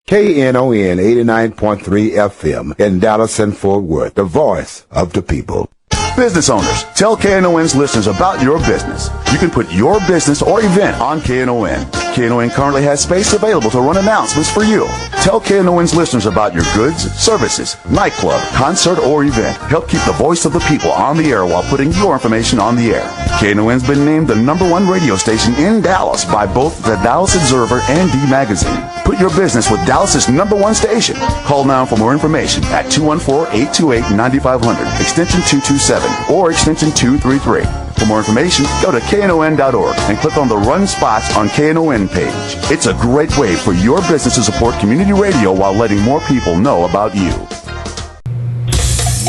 Knon 89.3 FM in Dallas and Fort Worth, the voice of the people. Business owners, tell KNON's listeners about your business. You can put your business or event on KNON. KNON currently has space available to run announcements for you. Tell KNON's listeners about your goods, services, nightclub, concert, or event. Help keep the voice of the people on the air while putting your information on the air. KNON's been named the #1 radio station in Dallas by both the Dallas Observer and D Magazine. Put your business with Dallas's #1 station. Call now for more information at 214-828-9500, extension 227, or extension 233. For more information, go to knon.org and click on the Run Spots on KNON page. It's a great way for your business to support community radio while letting more people know about you.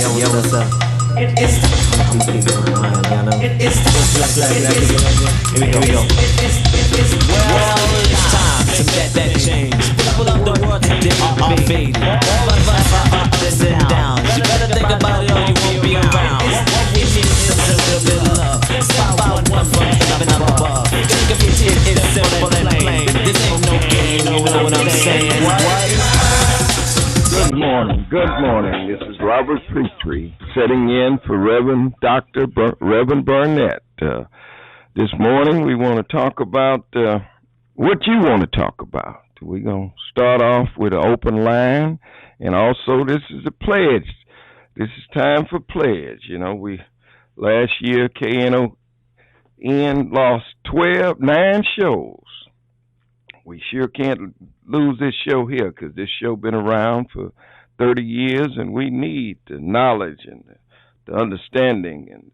Yo, what's up? It's time to let that change. People of the world today are fading. Ups and downs. You better think about it or you won't be around. What we need is a little bit of love. Stop out one from heaven up above. Think of it, it's simple and plain. This ain't no game, you know what I'm saying? Good morning. This is Robert Pitre sitting in for Reverend Barnett. This morning we want to talk about what you want to talk about. We're going to start off with an open line, and also this is a pledge. This is time for pledge. You know, last year KNON lost 9 shows. We sure can't lose this show here because this show been around for 30 years, and we need the knowledge and the understanding and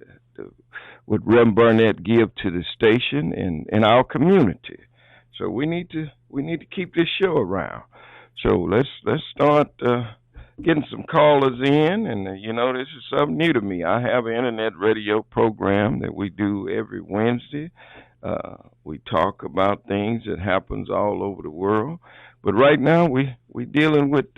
what Rev Barnett give to the station and our community. So we need to keep this show around. So let's start getting some callers in, and this is something new to me. I have an internet radio program that we do every Wednesday. We talk about things that happens all over the world, but right now we dealing with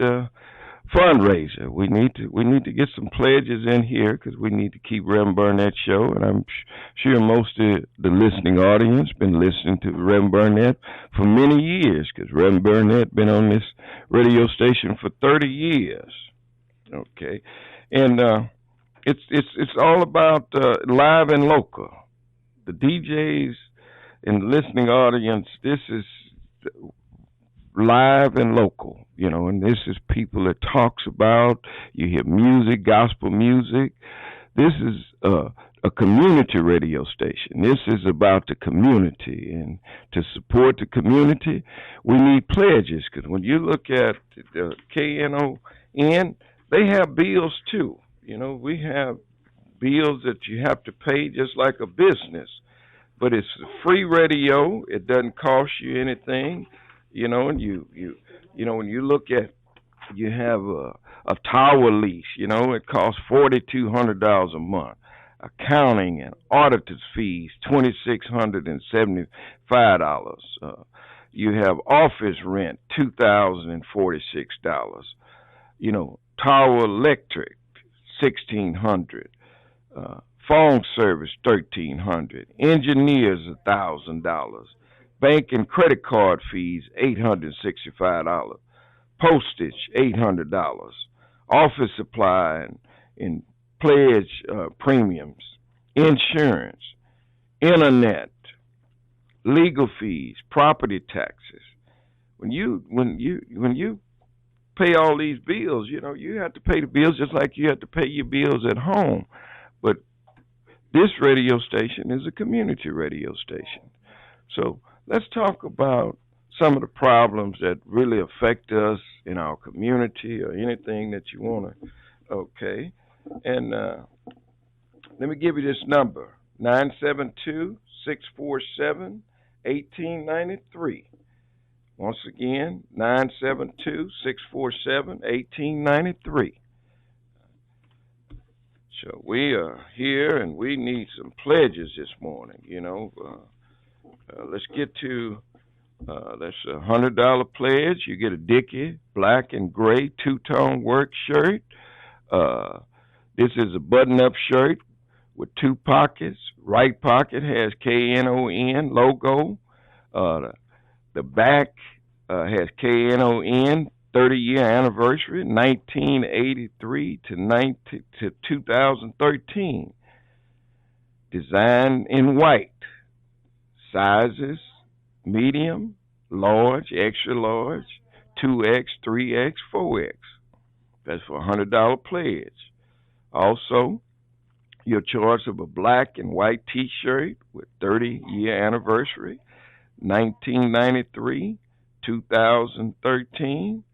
fundraiser. We need to get some pledges in here because we need to keep Rev Barnett show, and I'm sure most of the listening audience been listening to Rev Barnett for many years because Rev Barnett been on this radio station for 30 years. Okay, and it's all about live and local. The DJs and the listening audience, this is live and local, and this is people that talks about, you hear music, gospel music. This is a community radio station. This is about the community, and to support the community, we need pledges, because when you look at the KNON, they have bills too. We have bills that you have to pay just like a business. But it's free radio. It doesn't cost you anything, and when you look at, you have a tower lease, it costs $4,200 a month. Accounting and auditor's fees, $2,675. You have office rent, $2,046. Tower electric, $1,600. Phone service, $1,300. Engineers, $1,000. Bank and credit card fees, $865. Postage, $800. Office supply and pledge premiums. Insurance, internet, legal fees, property taxes. When you pay all these bills, you have to pay the bills just like you have to pay your bills at home. But this radio station is a community radio station. So let's talk about some of the problems that really affect us in our community or anything that you want to. Okay. And let me give you this number, 972-647-1893. Once again, 972-647-1893. So we are here, and we need some pledges this morning. Let's get to that's a $100 pledge. You get a Dickie black and gray two-tone work shirt. This is a button-up shirt with 2 pockets. Right pocket has KNON logo. The back has KNON 30-year anniversary, 1983 to 2013. Design in white. Sizes, medium, large, extra large, 2X, 3X, 4X. That's for a $100 pledge. Also, your choice of a black and white T-shirt with 30-year anniversary, 1993, 2013.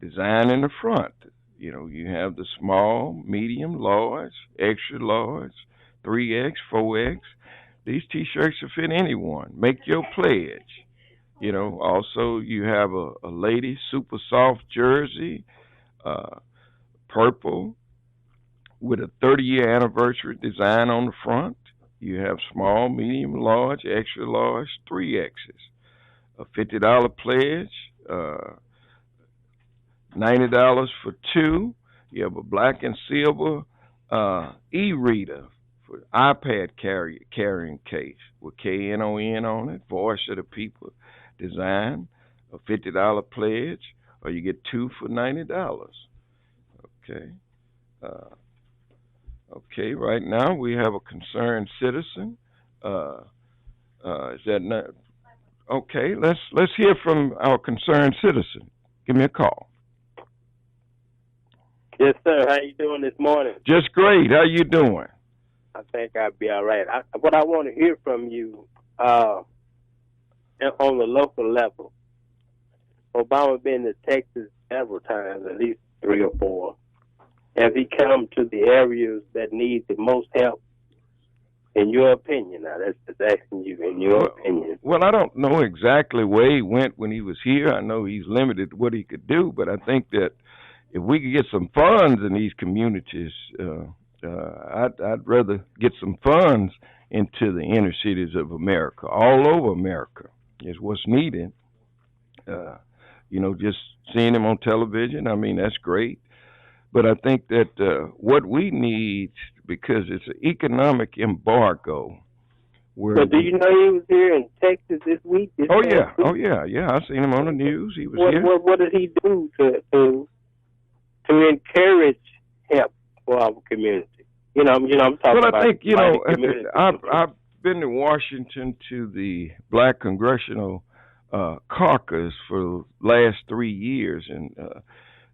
Design in the front. You know, you have the small, medium, large, extra large, 3X, 4X. These T-shirts will fit anyone. Make your pledge. You know, also you have a lady super soft jersey, purple, with a 30-year anniversary design on the front. You have small, medium, large, extra large, 3Xs. A $50 pledge, $90 for two. You have a black and silver e-reader for iPad carrying case with KNON on it, Voice of the People design, a $50 pledge, or you get two for $90. Okay. Okay, right now we have a concerned citizen. Is that not? Okay, let's hear from our concerned citizen. Give me a call. Yes, sir. How you doing this morning? Just great. How you doing? I think I'll be all right. What I want to hear from you on the local level, Obama been to Texas several times, at least 3 or 4. Has he come to the areas that need the most help? In your opinion, now that's just asking you, in your opinion. Well, I don't know exactly where he went when he was here. I know he's limited to what he could do, but I think that if we could get some funds in these communities, I'd rather get some funds into the inner cities of America, all over America, is what's needed. You know, just seeing him on television, I mean, that's great. But I think that what we need, because it's an economic embargo. But do you know he was here in Texas this week? Oh yeah. I seen him on the news. He was here. What did he do to encourage help for our community? I'm talking about. Well, I think I've been to Washington to the Black Congressional Caucus for the last 3 years, and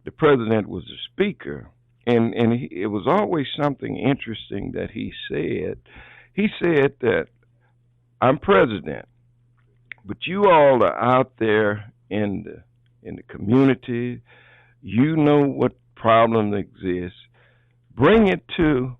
the president was the speaker, and it was always something interesting that he said. He said that I'm president, but you all are out there in the community. You know what problem exists. Bring it to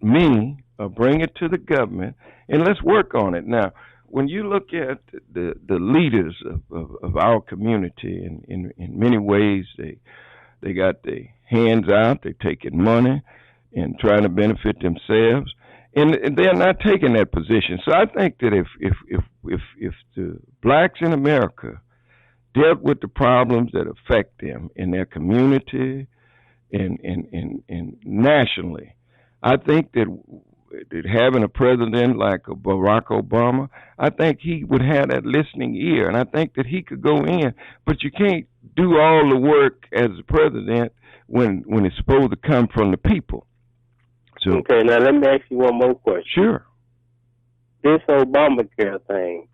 me or bring it to the government, and let's work on it. Now, when you look at the leaders of our community, in many ways, they got their hands out, they're taking money and trying to benefit themselves, and they're not taking that position. So I think that if the blacks in America dealt with the problems that affect them in their community and nationally, I think that having a president like Barack Obama, I think he would have that listening ear, and I think that he could go in. But you can't do all the work as a president when it's supposed to come from the people. So, okay, now let me ask you one more question. Sure. This Obamacare thing,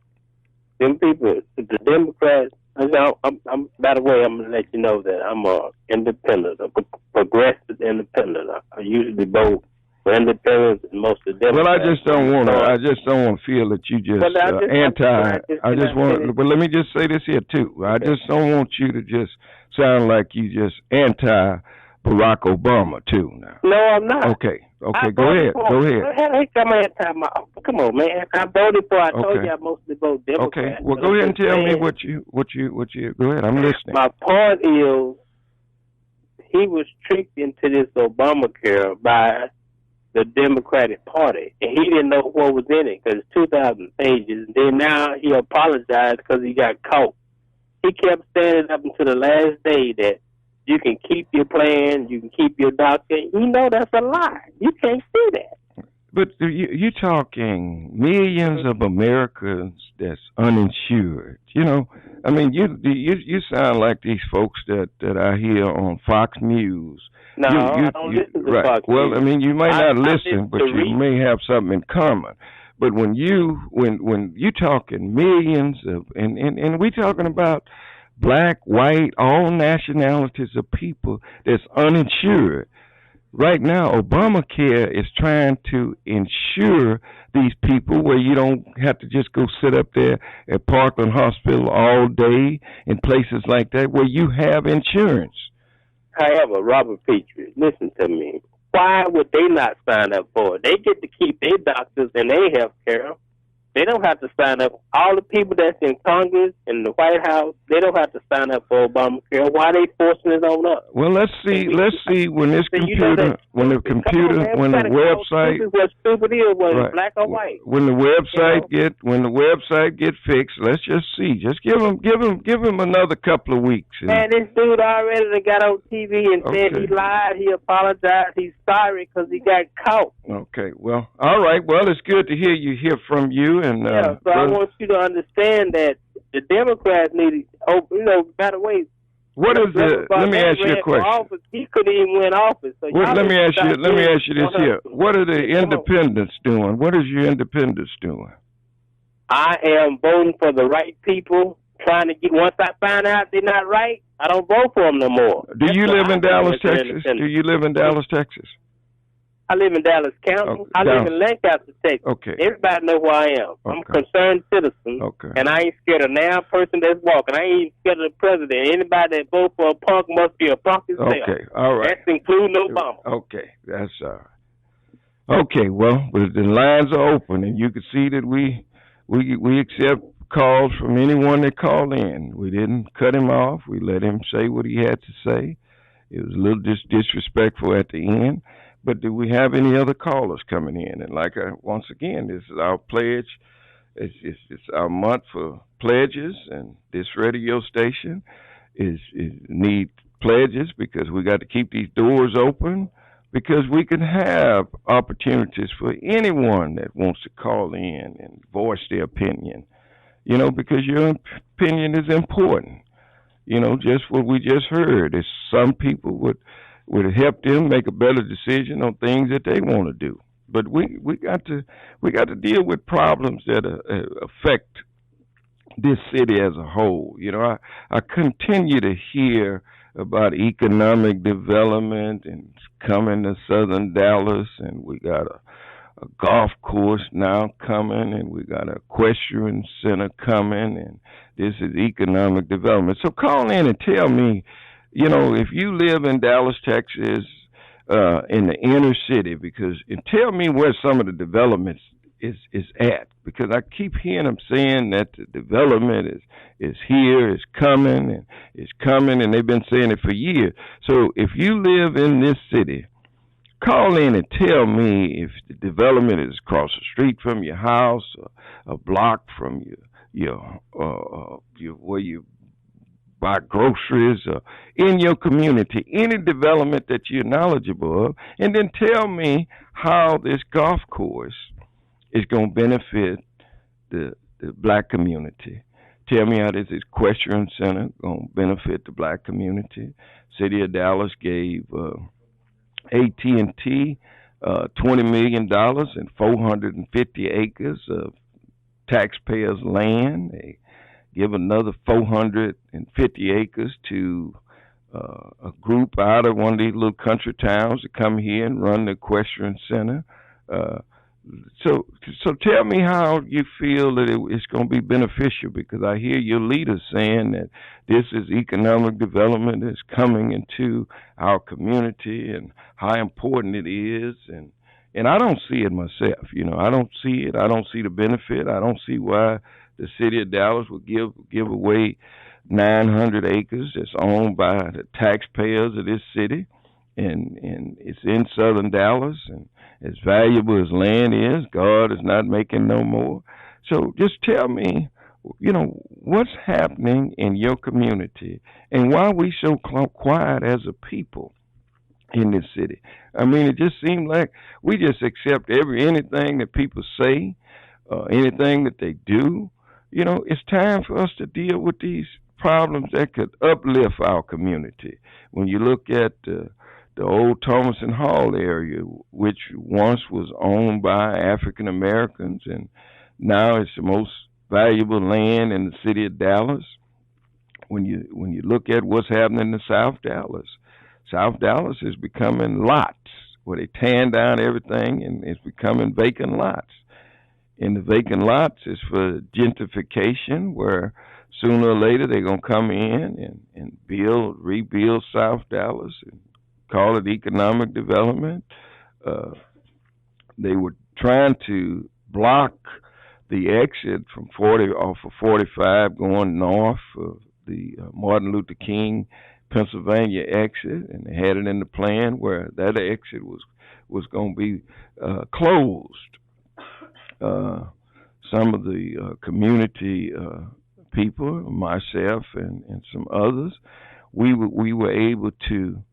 them people, the Democrats. By the way, I'm gonna let you know that I'm a independent, a progressive independent. I usually vote for independents and most of the Democrats. Well, I just don't want to feel that you just But let me just say this here too. Okay. I just don't want you to just sound like you just anti Barack Obama too. Now. No, I'm not. Okay, go ahead. Come on, man. I voted for. I told you I mostly vote Democrat. Okay, well, go ahead and tell me what you. Go ahead, I'm listening. My point is, he was tricked into this Obamacare by the Democratic Party, and he didn't know what was in it because it's 2,000 pages. Then now he apologized because he got caught. He kept standing up until the last day that you can keep your plan, you can keep your doctor. You know that's a lie. You can't do that. But you're talking millions of Americans that's uninsured. I mean, you sound like these folks that I hear on Fox News. No, I don't listen to Fox Well, News. I mean, you may not listen, but you read. may have something in common. But when you talking millions of, and we talking about black, white, all nationalities of people that's uninsured. Right now, Obamacare is trying to insure these people where you don't have to just go sit up there at Parkland Hospital all day in places like that where you have insurance. However, Robert Pitre, listen to me. Why would they not sign up for it? They get to keep their doctors and their health care. They don't have to sign up. All the people that's in Congress and the White House, they don't have to sign up for Obamacare. Why are they forcing it on us? Well, let's see when this computer, when the website, this is what stupid is, whether right. it's black or white. When the website get fixed, let's just see. Just give them another couple of weeks. Man, this dude already got on TV and said he lied, he apologized, he's sorry because he got caught. Okay, well, all right. Well, it's good to hear from you. And so I want you to understand that the Democrats need, by the way. What is the? Let me ask you a question. Office, he couldn't even win office. So let me ask you this here. What are the independents doing? What is your independents doing? I am voting for the right people. Trying to get. Once I find out they're not right, I don't vote for them no more. Do you live in Dallas, Texas? Do you live in Dallas, Texas? I live in Dallas County. I live in Lancaster, Texas. Okay. Everybody know who I am. I'm a concerned citizen. Okay. And I ain't scared of now person that's walking. I ain't even scared of the president. Anybody that votes for a punk must be a punk himself. Okay. All right. That's including Obama. Okay. That's all right. Okay. Well, the lines are open, and you can see that we accept calls from anyone that called in. We didn't cut him off. We let him say what he had to say. It was a little disrespectful at the end. But do we have any other callers coming in? And once again, this is our pledge. It's our month for pledges, and this radio station need pledges because we got to keep these doors open because we can have opportunities for anyone that wants to call in and voice their opinion. Because your opinion is important. Just what we just heard is some people would help them make a better decision on things that they want to do. But we got to deal with problems that affect this city as a whole. I continue to hear about economic development and coming to Southern Dallas, and we got a golf course now coming, and we got an equestrian center coming, and this is economic development. So call in and tell me, if you live in Dallas, Texas, in the inner city, and tell me where some of the developments is at, because I keep hearing them saying that the development is here, is coming, and they've been saying it for years. So if you live in this city, call in and tell me if the development is across the street from your house, or a block from your where you buy groceries, or in your community, any development that you're knowledgeable of, and then tell me how this golf course is going to benefit the black community. Tell me how this equestrian center going to benefit the black community. City of Dallas gave AT&T $20 million and 450 acres of taxpayers' land. They give another 450 acres to a group out of one of these little country towns to come here and run the equestrian center. So tell me how you feel that it's going to be beneficial, because I hear your leaders saying that this is economic development that's coming into our community and how important it is. And I don't see it myself. I don't see it. I don't see the benefit. I don't see why the city of Dallas would give away 900 acres that's owned by the taxpayers of this city, and it's in southern Dallas, and as valuable as land is, God is not making no more. So just tell me, what's happening in your community, and why are we so quiet as a people? in this city. I mean, it just seemed like we just accept anything that people say, anything that they do. You know, it's time for us to deal with these problems that could uplift our community. When you look at the old Thomason Hall area, which once was owned by African Americans, and now it's the most valuable land in the city of Dallas. When you look at what's happening in South Dallas is becoming lots where they tearing down everything and it's becoming vacant lots. And the vacant lots is for gentrification, where sooner or later they're gonna come in and rebuild South Dallas and call it economic development. They were trying to block the exit from 40 off of 45 going north of the Martin Luther King, Pennsylvania exit, and they had it in the plan where that exit was going to be closed. Some of the community people, myself and some others, we were able to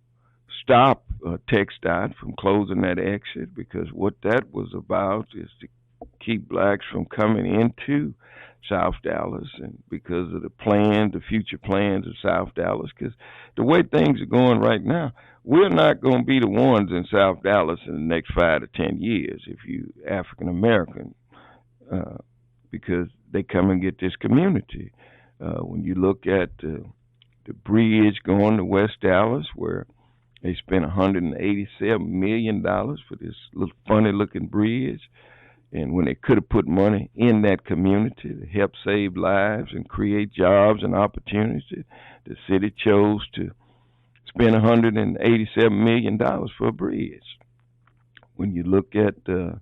stop TxDOT from closing that exit, because what that was about is to keep blacks from coming into South Dallas, and because of the future plans of South Dallas, because the way things are going right now, we're not going to be the ones in South Dallas in the next 5 to 10 years if you African American, because they come and get this community. When you look at the bridge going to West Dallas, where they spent $187 million for this little funny-looking bridge, and when they could have put money in that community to help save lives and create jobs and opportunity, the city chose to spend $187 million for a bridge. When you look at the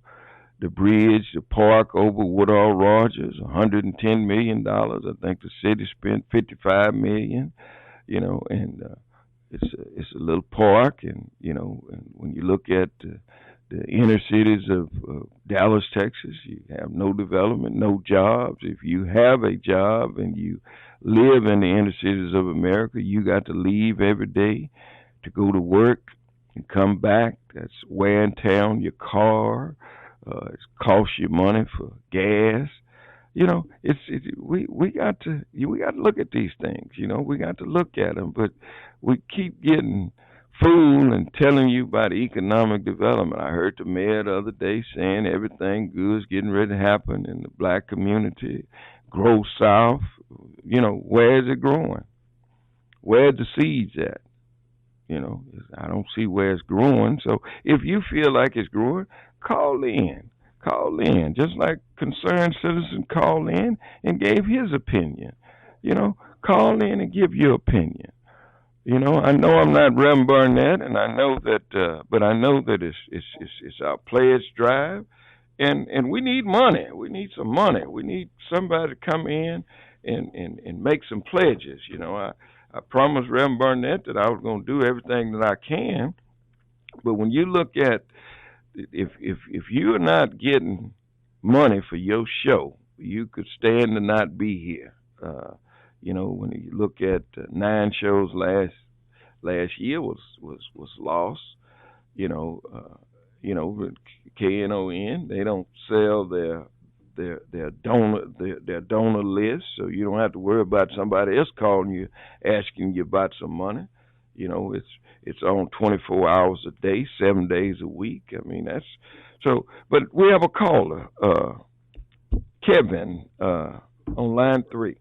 bridge, the park over Woodall Rogers, $110 million. I think the city spent $55 million. You know, and it's a little park, and you know, and when you look at the inner cities of Dallas, Texas, you have no development, no jobs. If you have a job and you live in the inner cities of America, you got to leave every day to go to work and come back. That's wear and tear on your car. It costs you money for gas. You know, we got to look at these things. You know, we got to look at them, but we keep getting fooled and telling you about economic development. I heard the mayor the other day saying everything good is getting ready to happen in the black community. Grow south. You know, where is it growing? Where are the seeds at? You know, I don't see where it's growing. So if you feel like it's growing, call in. Call in. Just like concerned citizen called in and gave his opinion. You know, call in and give your opinion. You know, I know I'm not Rev Barnett, and I know that, but I know that it's our pledge drive, and we need money. We need some money. We need somebody to come in and make some pledges. You know, I promised Rev Barnett that I was going to do everything that I can, but when you look at if you're not getting money for your show, you could stand to not be here. You know, when you look at 9 shows last year was lost. You know, Knon, they don't sell their donor list, so you don't have to worry about somebody else calling you asking you about some money. You know, it's on 24 hours a day, 7 days a week. I mean, that's so. But we have a caller, Kevin, on line 3.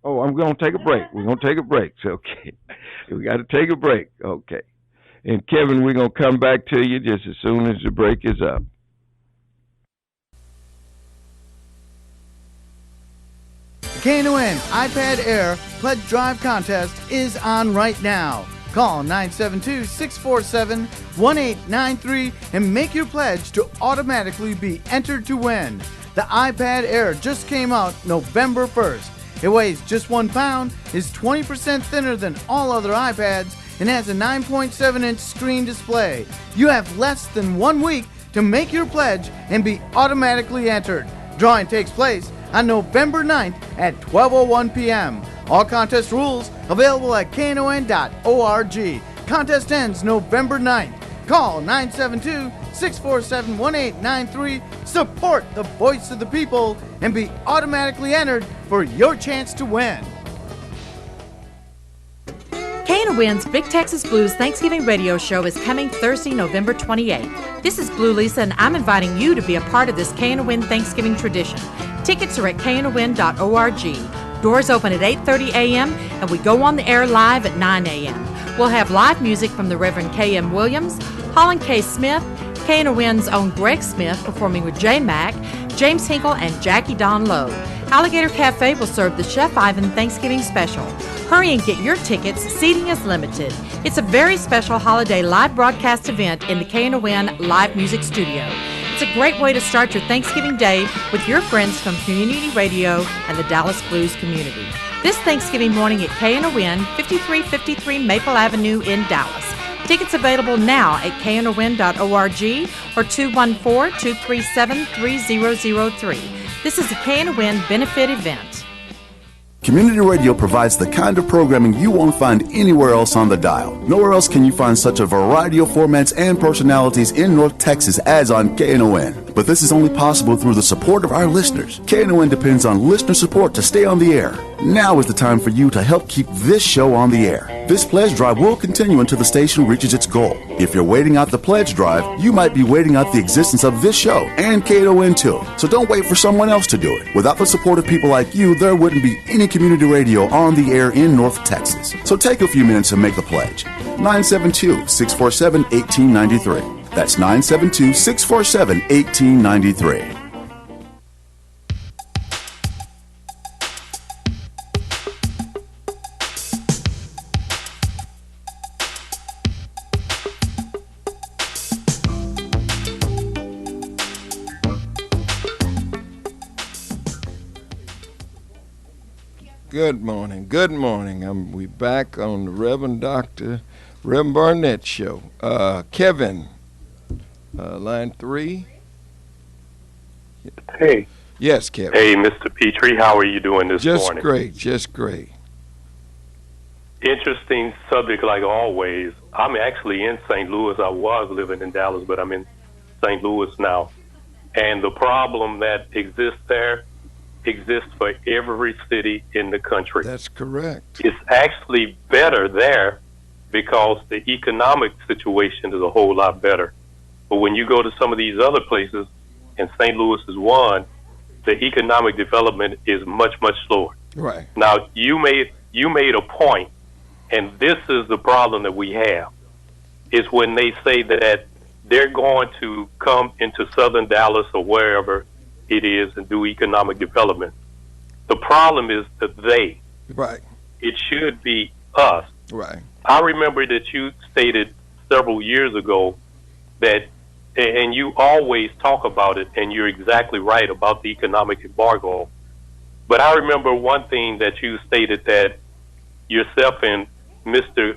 Oh, I'm going to take a break. We're going to take a break. Okay. We got to take a break. Okay. And Kevin, we're going to come back to you just as soon as the break is up. Knon iPad Air Pledge Drive Contest is on right now. Call 972-647-1893 and make your pledge to automatically be entered to win. The iPad Air just came out November 1st. It weighs just 1 pound, is 20% thinner than all other iPads, and has a 9.7-inch screen display. You have less than 1 week to make your pledge and be automatically entered. Drawing takes place on November 9th at 12:01 p.m. All contest rules available at knon.org. contest ends November 9th. Call 972-647-1893, support the voice of the people, and be automatically entered for your chance to win. KNON's Big Texas Blues Thanksgiving radio show is coming Thursday, November 28th. This is Blue Lisa, and I'm inviting you to be a part of this KNON Thanksgiving tradition. Tickets are at knon.org. Doors open at 8:30 a.m., and we go on the air live at 9 a.m. We'll have live music from the Reverend K.M. Williams, Holland K. Smith, KNON's own Greg Smith performing with J. Mack, James Hinkle, and Jackie Don Lowe. Alligator Cafe will serve the Chef Ivan Thanksgiving Special. Hurry and get your tickets. Seating is limited. It's a very special holiday live broadcast event in the KNON Live Music Studio. It's a great way to start your Thanksgiving day with your friends from Community Radio and the Dallas Blues community. This Thanksgiving morning at KNON, 5353 Maple Avenue in Dallas. Tickets available now at knon.org or 214-237-3003. This is a KNON benefit event. Community radio provides the kind of programming you won't find anywhere else on the dial. Nowhere else can you find such a variety of formats and personalities in North Texas as on KNON. But this is only possible through the support of our listeners. KNON depends on listener support to stay on the air. Now is the time for you to help keep this show on the air. This pledge drive will continue until the station reaches its goal. If you're waiting out the pledge drive, you might be waiting out the existence of this show and KNON too. So don't wait for someone else to do it. Without the support of people like you, there wouldn't be any community radio on the air in North Texas. So take a few minutes and make the pledge. 972-647-1893. That's 972-647-1893. Good morning. Good morning. We back on the Rev Barnett show. Kevin, line 3. Hey. Yes, Kevin. Hey, Mr. Pitre, how are you doing this morning? Just great. Interesting subject like always. I'm actually in St. Louis. I was living in Dallas, but I'm in St. Louis now. And the problem that exists there exists for every city in the country. That's correct. It's actually better there because the economic situation is a whole lot better. But when you go to some of these other places, and St. Louis is one, the economic development is much, much slower. Right. Now, you made a point, and this is the problem that we have, is when they say that they're going to come into southern Dallas or wherever it is and do economic development. The problem is that they. Right. It should be us. Right. I remember that you stated several years ago that, and you always talk about it, and you're exactly right about the economic embargo. But I remember one thing that you stated, that yourself and Mr.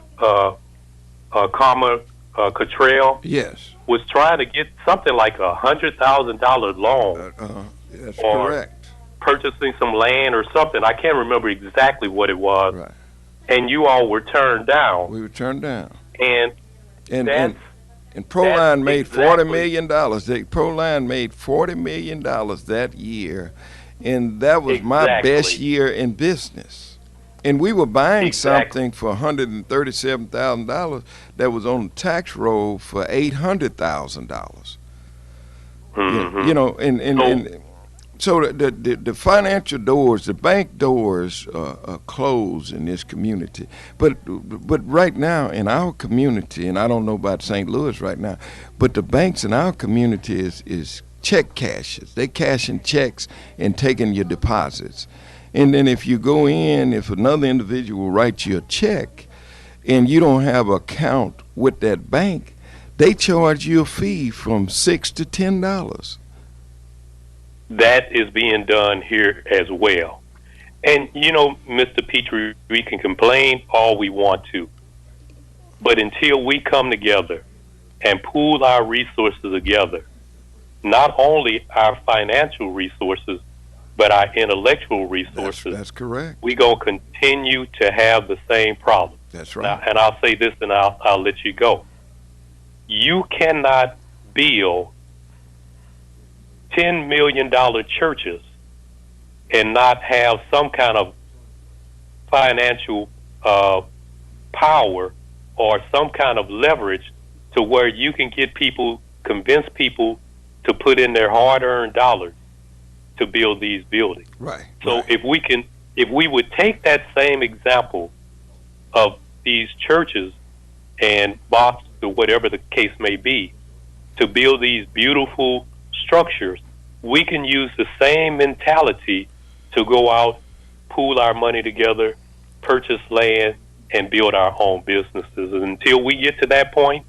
Cottrell yes, was trying to get something like $100,000 loan. That's or correct. Purchasing some land or something. I can't remember exactly what it was. Right. And you all were turned down. We were turned down. And Proline made exactly $40 million. Proline made $40 million that year, and that was my best year in business. And we were buying something for $137,000 that was on the tax roll for $800,000. Mm-hmm. You know, and so the financial doors, the bank doors are closed in this community. But right now in our community, and I don't know about St. Louis right now, but the banks in our community is check cashers. They cashing checks and taking your deposits. And then if you go in, if another individual writes you a check and you don't have an account with that bank, they charge you a fee from $6 to $10. That is being done here as well. And, you know, Mr. Pitre, we can complain all we want to. But until we come together and pool our resources together, not only our financial resources, but our intellectual resources. That's correct. We're going to continue to have the same problem. That's right. Now, and I'll say this, and I'll let you go. You cannot build $10 million churches and not have some kind of financial power or some kind of leverage to where you can convince people to put in their hard-earned dollars to build these buildings. Right. So if we would take that same example of these churches and mosques or whatever the case may be to build these beautiful structures, we can use the same mentality to go out, pool our money together, purchase land, and build our own businesses. And until we get to that point,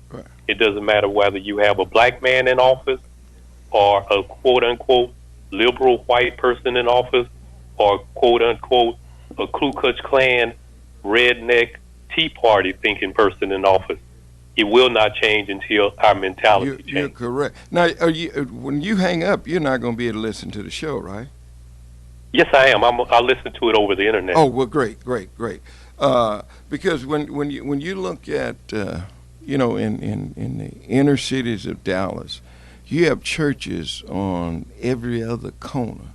it doesn't matter whether you have a black man in office or a quote-unquote liberal white person in office or quote-unquote a Ku Klux Klan redneck Tea Party thinking person in office. It will not change until our mentality changes. You're correct. Now, when you hang up, you're not going to be able to listen to the show, right? Yes, I am. I'll listen to it over the internet. Oh, well, great. Because when you look at in the inner cities of Dallas, you have churches on every other corner,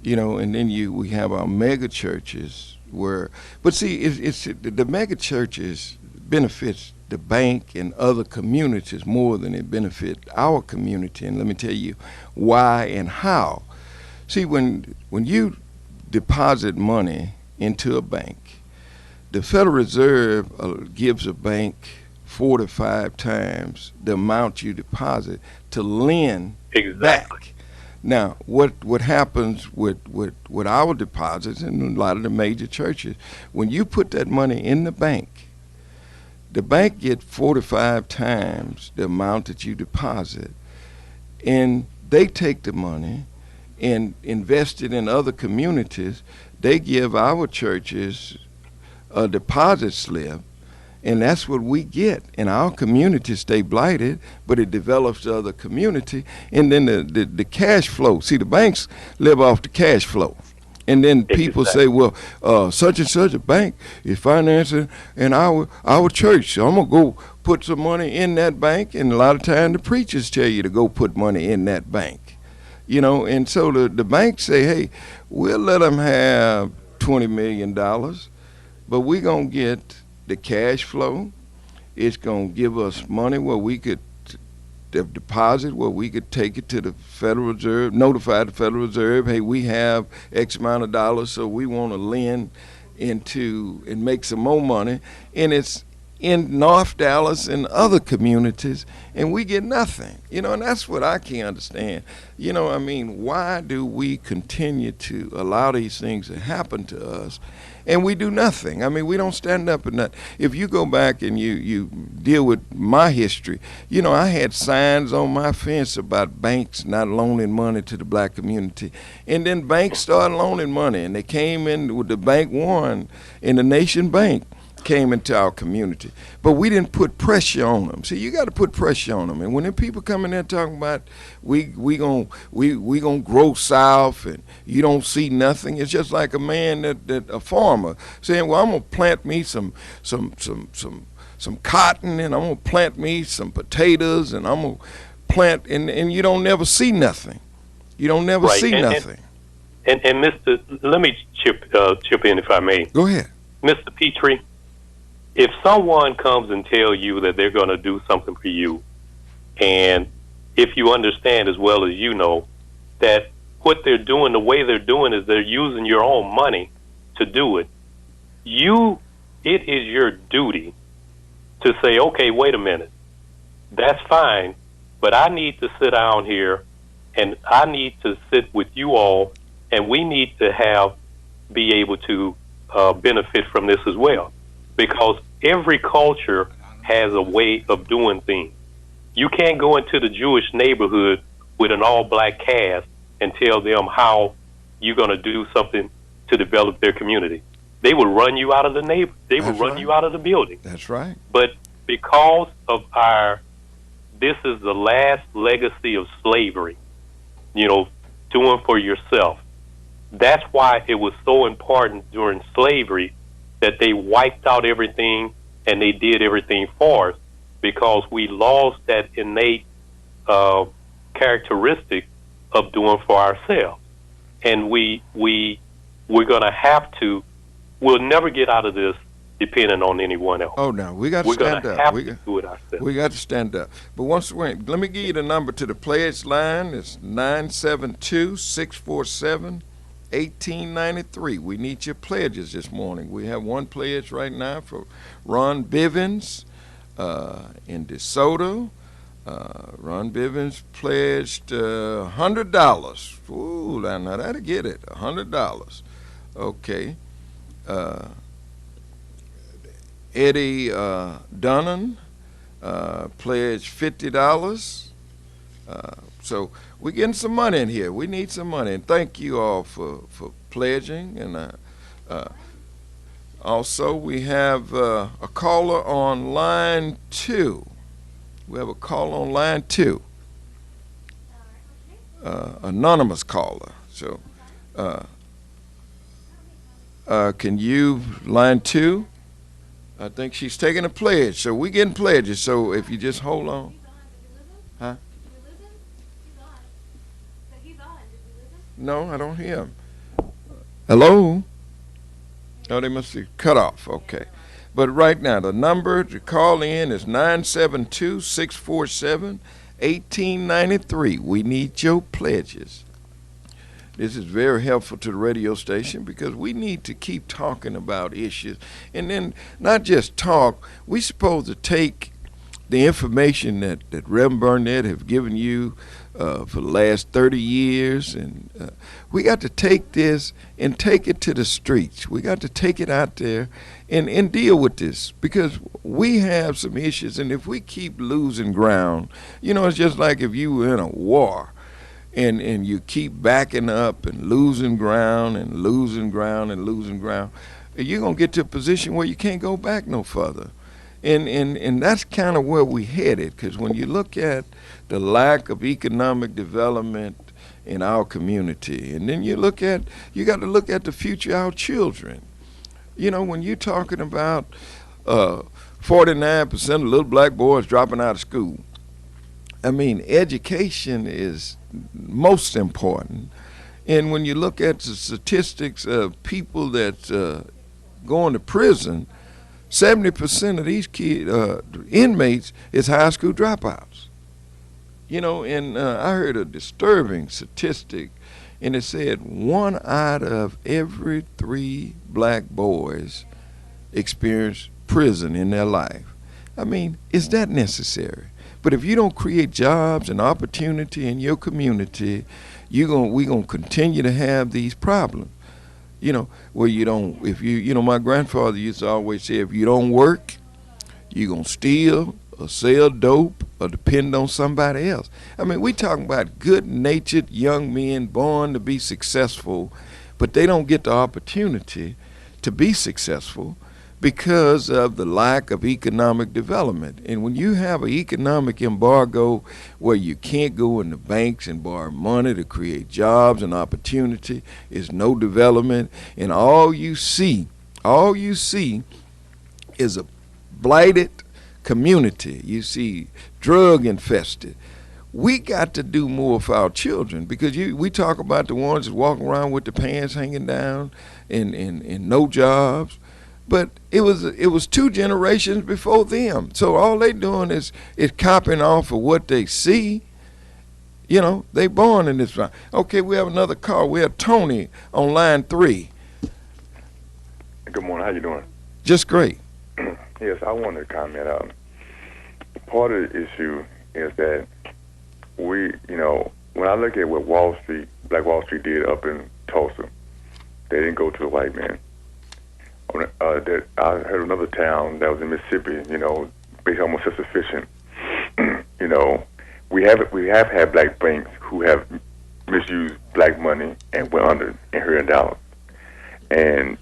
and then we have our mega churches but see, it's the mega churches benefits the bank and other communities more than it benefit our community, and let me tell you why and how. See, when you deposit money into a bank, the Federal Reserve gives a bank 4 to 5 times the amount you deposit to lend back. Now, what happens with our deposits in a lot of the major churches, when you put that money in the bank gets 4 to 5 times the amount that you deposit, and they take the money and invest it in other communities. They give our churches a deposit slip, and that's what we get. And our communities stay blighted, but it develops the other community. And then the cash flow. See, the banks live off the cash flow. And then people say, well, such and such a bank is financing in our church, so I'm going to go put some money in that bank. And a lot of times the preachers tell you to go put money in that bank. And so the banks say, hey, we'll let them have $20 million, but we're going to get the cash flow. It's going to give us money where we could deposit, where we could take it to the Federal Reserve, notify the Federal Reserve, hey, we have X amount of dollars, so we want to lend into and make some more money. And it's in North Dallas and other communities, and we get nothing. And that's what I can't understand. Why do we continue to allow these things to happen to us, and we do nothing? We don't stand up and that. If you go back and you deal with my history, I had signs on my fence about banks not loaning money to the black community, and then banks started loaning money, and they came in with the Bank One and the Nation Bank came into our community, but we didn't put pressure on them. See, you got to put pressure on them. And when the people come in there talking about we gonna grow south and you don't see nothing, it's just like a man that a farmer saying, well, I'm gonna plant me some cotton, and I'm gonna plant me some potatoes, and I'm gonna plant, and you don't never see nothing. You don't never see nothing. And Mr. Let me chip in if I may. Go ahead, Mr. Pitre. If someone comes and tell you that they're going to do something for you, and if you understand as well as you know that what they're doing, the way they're doing is they're using your own money to do it, it is your duty to say, okay, wait a minute, that's fine, but I need to sit down here and I need to sit with you all, and we need to be able to benefit from this as well. Because every culture has a way of doing things. You can't go into the Jewish neighborhood with an all-black cast and tell them how you're going to do something to develop their community. They will run you out of the They will run you out of the building. That's right. But because of this is the last legacy of slavery, doing for yourself. That's why it was so important during slavery that they wiped out everything and they did everything for us, because we lost that innate characteristic of doing for ourselves. And we're going to have to, we'll never get out of this depending on anyone else. Oh, no, we got to We're stand gonna up. have to do it ourselves. We got to stand up. But once again, let me give you the number to the pledge line. It's 972-647-1893. We need your pledges this morning. We have one pledge right now for Ron Bivens in DeSoto. Ron Bivens pledged $100. Ooh, now that'll get it, $100. Okay. Eddie Dunnan pledged $50. So we're getting some money in here. We need some money. And thank you all for pledging. And also we have a caller on line 2. We have a caller on line 2. Anonymous caller. So can you, line 2? I think she's taking a pledge, so we getting pledges. So if you just hold on. Huh? No, I don't hear him. Hello? Oh, they must be cut off. Okay. But right now, the number to call in is 972-647-1893. We need your pledges. This is very helpful to the radio station because we need to keep talking about issues. And then not just talk, we're supposed to take the information that Rev Barnett have given you for the last 30 years, and we got to take this and take it to the streets. We got to take it out there and deal with this, because we have some issues, and if we keep losing ground, it's just like if you were in a war. And you keep backing up and losing ground and losing ground and losing ground, you're going to get to a position where you can't go back no further. And that's kind of where we headed, because when you look at the lack of economic development in our community, and then you got to look at the future of our children. When you're talking about 49% of little black boys dropping out of school, I mean, education is most important. And when you look at the statistics of people that go into prison, 70% of these inmates is high school dropouts. And I heard a disturbing statistic, and it said 1 out of every 3 black boys experience prison in their life. I mean, is that necessary? But if you don't create jobs and opportunity in your community, we're gonna continue to have these problems. Where you don't, my grandfather used to always say, if you don't work, you're gonna steal or sell dope or depend on somebody else. I mean, we talking about good-natured young men born to be successful, but they don't get the opportunity to be successful because of the lack of economic development. And when you have an economic embargo where you can't go in the banks and borrow money to create jobs and opportunity, is no development, and all you see is a blighted community. You see drug infested. We got to do more for our children, because we talk about the ones that walking around with the pants hanging down and no jobs. But it was 2 generations before them. So all they doing is copying off of what they see. They born in this round. Okay, we have another call. We have Tony on line 3. Good morning. How you doing? Just great. Yes, I wanted to comment. Part of the issue is that when I look at what Black Wall Street did up in Tulsa, they didn't go to the white man. I heard another town that was in Mississippi, basically almost self-sufficient. We have had black banks who have misused black money and went under and here in Dallas. And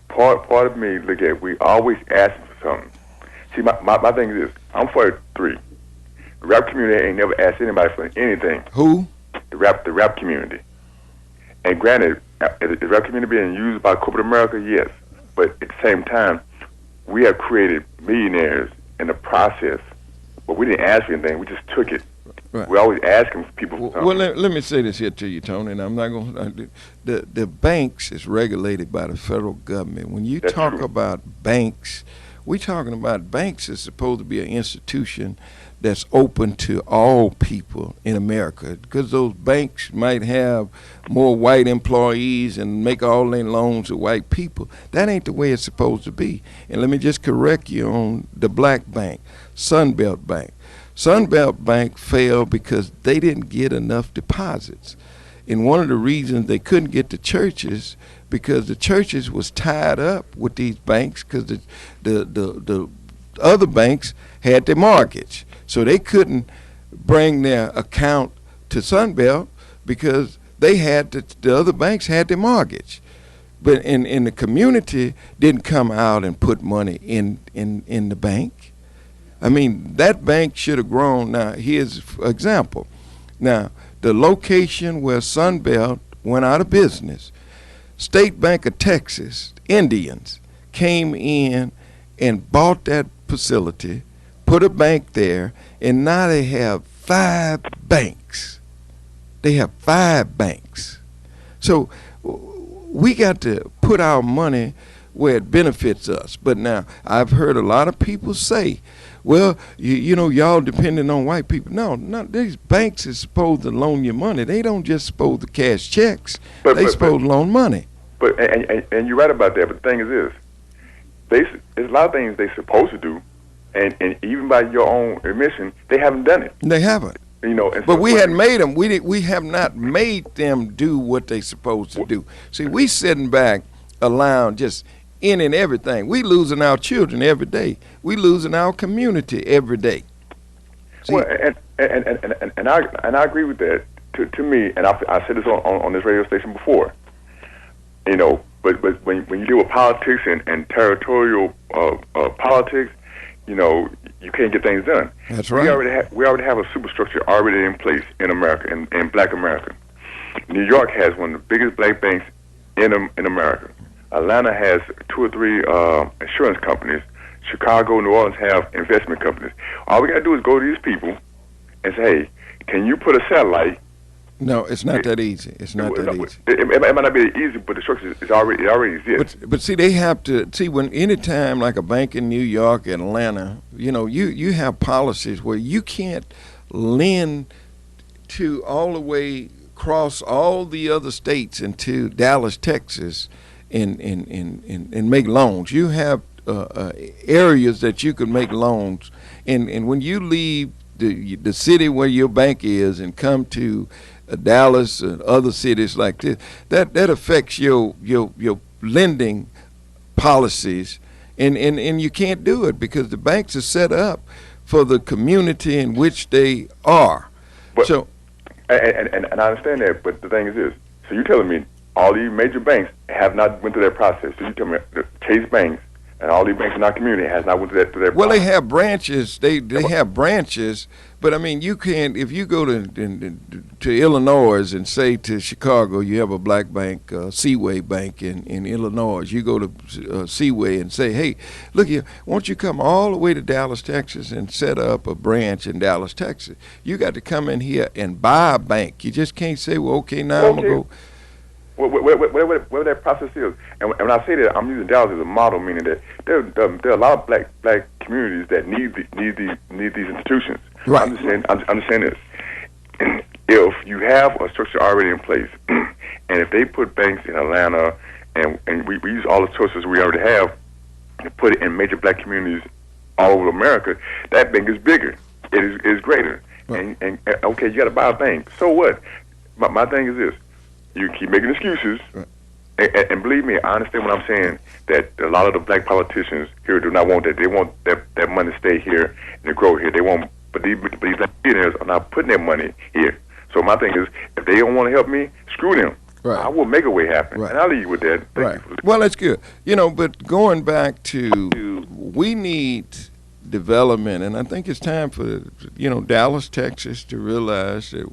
part of me look at, we always ask for something. See, my thing is this: I'm 43. The rap community ain't never asked anybody for anything. Who? The rap community. And granted, Is our community being used by corporate America? Yes. But at the same time, we have created millionaires in the process. But we didn't ask for anything. We just took it. Right. We're always asking people. Well, let me say this here to you, Tony, and I'm not going to. The banks is regulated by the federal government. When you talk about banks, we're talking about banks is supposed to be an institution that's open to all people in America, because those banks might have more white employees and make all their loans to white people. That ain't the way it's supposed to be. And let me just correct you on the black bank, Sunbelt Bank. Sunbelt Bank failed because they didn't get enough deposits. And one of the reasons they couldn't get the churches, because the churches was tied up with these banks, because the other banks had their mortgage. So they couldn't bring their account to Sunbelt because they had the other banks had their mortgage. But in the community didn't come out and put money in the bank. I mean, that bank should have grown. Now, here's an example. Now, the location where Sunbelt went out of business, State Bank of Texas, Indians, came in and bought that facility, put a bank there, and now they have 5 banks. They have 5 banks. So we got to put our money where it benefits us. But now, I've heard a lot of people say, well, you know, y'all depending on white people. No, these banks is supposed to loan you money. They don't just supposed to cash checks. They supposed to loan money. But and you're right about that. But the thing is this: there's a lot of things they're supposed to do, and even by your own admission, they haven't done it. They haven't. You know. But we hadn't made them. We have not made them do what they supposed to do. See, we sitting back, allowing just in and everything. We losing our children every day. We losing our community every day. See? Well, and I agree with that. To me, and I said this on this radio station before. You know, but when you deal with politics and territorial politics, you know, you can't get things done. That's right. We already have a superstructure already in place in America, in Black America. New York has one of the biggest black banks in America. Atlanta has 2 or 3 insurance companies. Chicago, New Orleans have investment companies. All we got to do is go to these people and say, hey, can you put a satellite? No, it's not that easy. It's not that easy. It might not be easy, but the structure is already exists. But see, they have to see when any time like a bank in New York, Atlanta, you know, you have policies where you can't lend to all the way across all the other states into Dallas, Texas, and make loans. You have areas that you can make loans, and when you leave the city where your bank is and come to Dallas and other cities like this, that affects your lending policies, and you can't do it because the banks are set up for the community in which they are. But, so, and I understand that, but the thing is this: so you're telling me all these major banks have not went through that process? So you tell me the Chase banks and all these banks in our community has not went through that process? Well, they have branches. They have branches, but I mean, you can't. If you go to Illinois and say to Chicago, you have a black bank, Seaway Bank in Illinois. You go to Seaway and say, hey, look here, won't you come all the way to Dallas, Texas, and set up a branch in Dallas, Texas? You got to come in here and buy a bank. You just can't say, well, okay, now I'm gonna go. Whatever that process is, and when I say that, I'm using Dallas as a model, meaning that there are a lot of black communities that need these institutions. Right. I'm saying this: if you have a structure already in place, and if they put banks in Atlanta, and we use all the sources we already have, and put it in major black communities all over America, that bank is bigger. It is greater. Right. And okay, you got to buy a bank. So what? My thing is this. You keep making excuses, right. and believe me, I understand what I'm saying, that a lot of the black politicians here do not want that. They want that money to stay here and to grow here. They want, but these black billionaires are not putting their money here. So my thing is, if they don't want to help me, screw them. Right. I will make a way happen, right. And I'll leave you with that. Right. Well, that's good. You know, but going back to, we need development, and I think it's time for, Dallas, Texas to realize that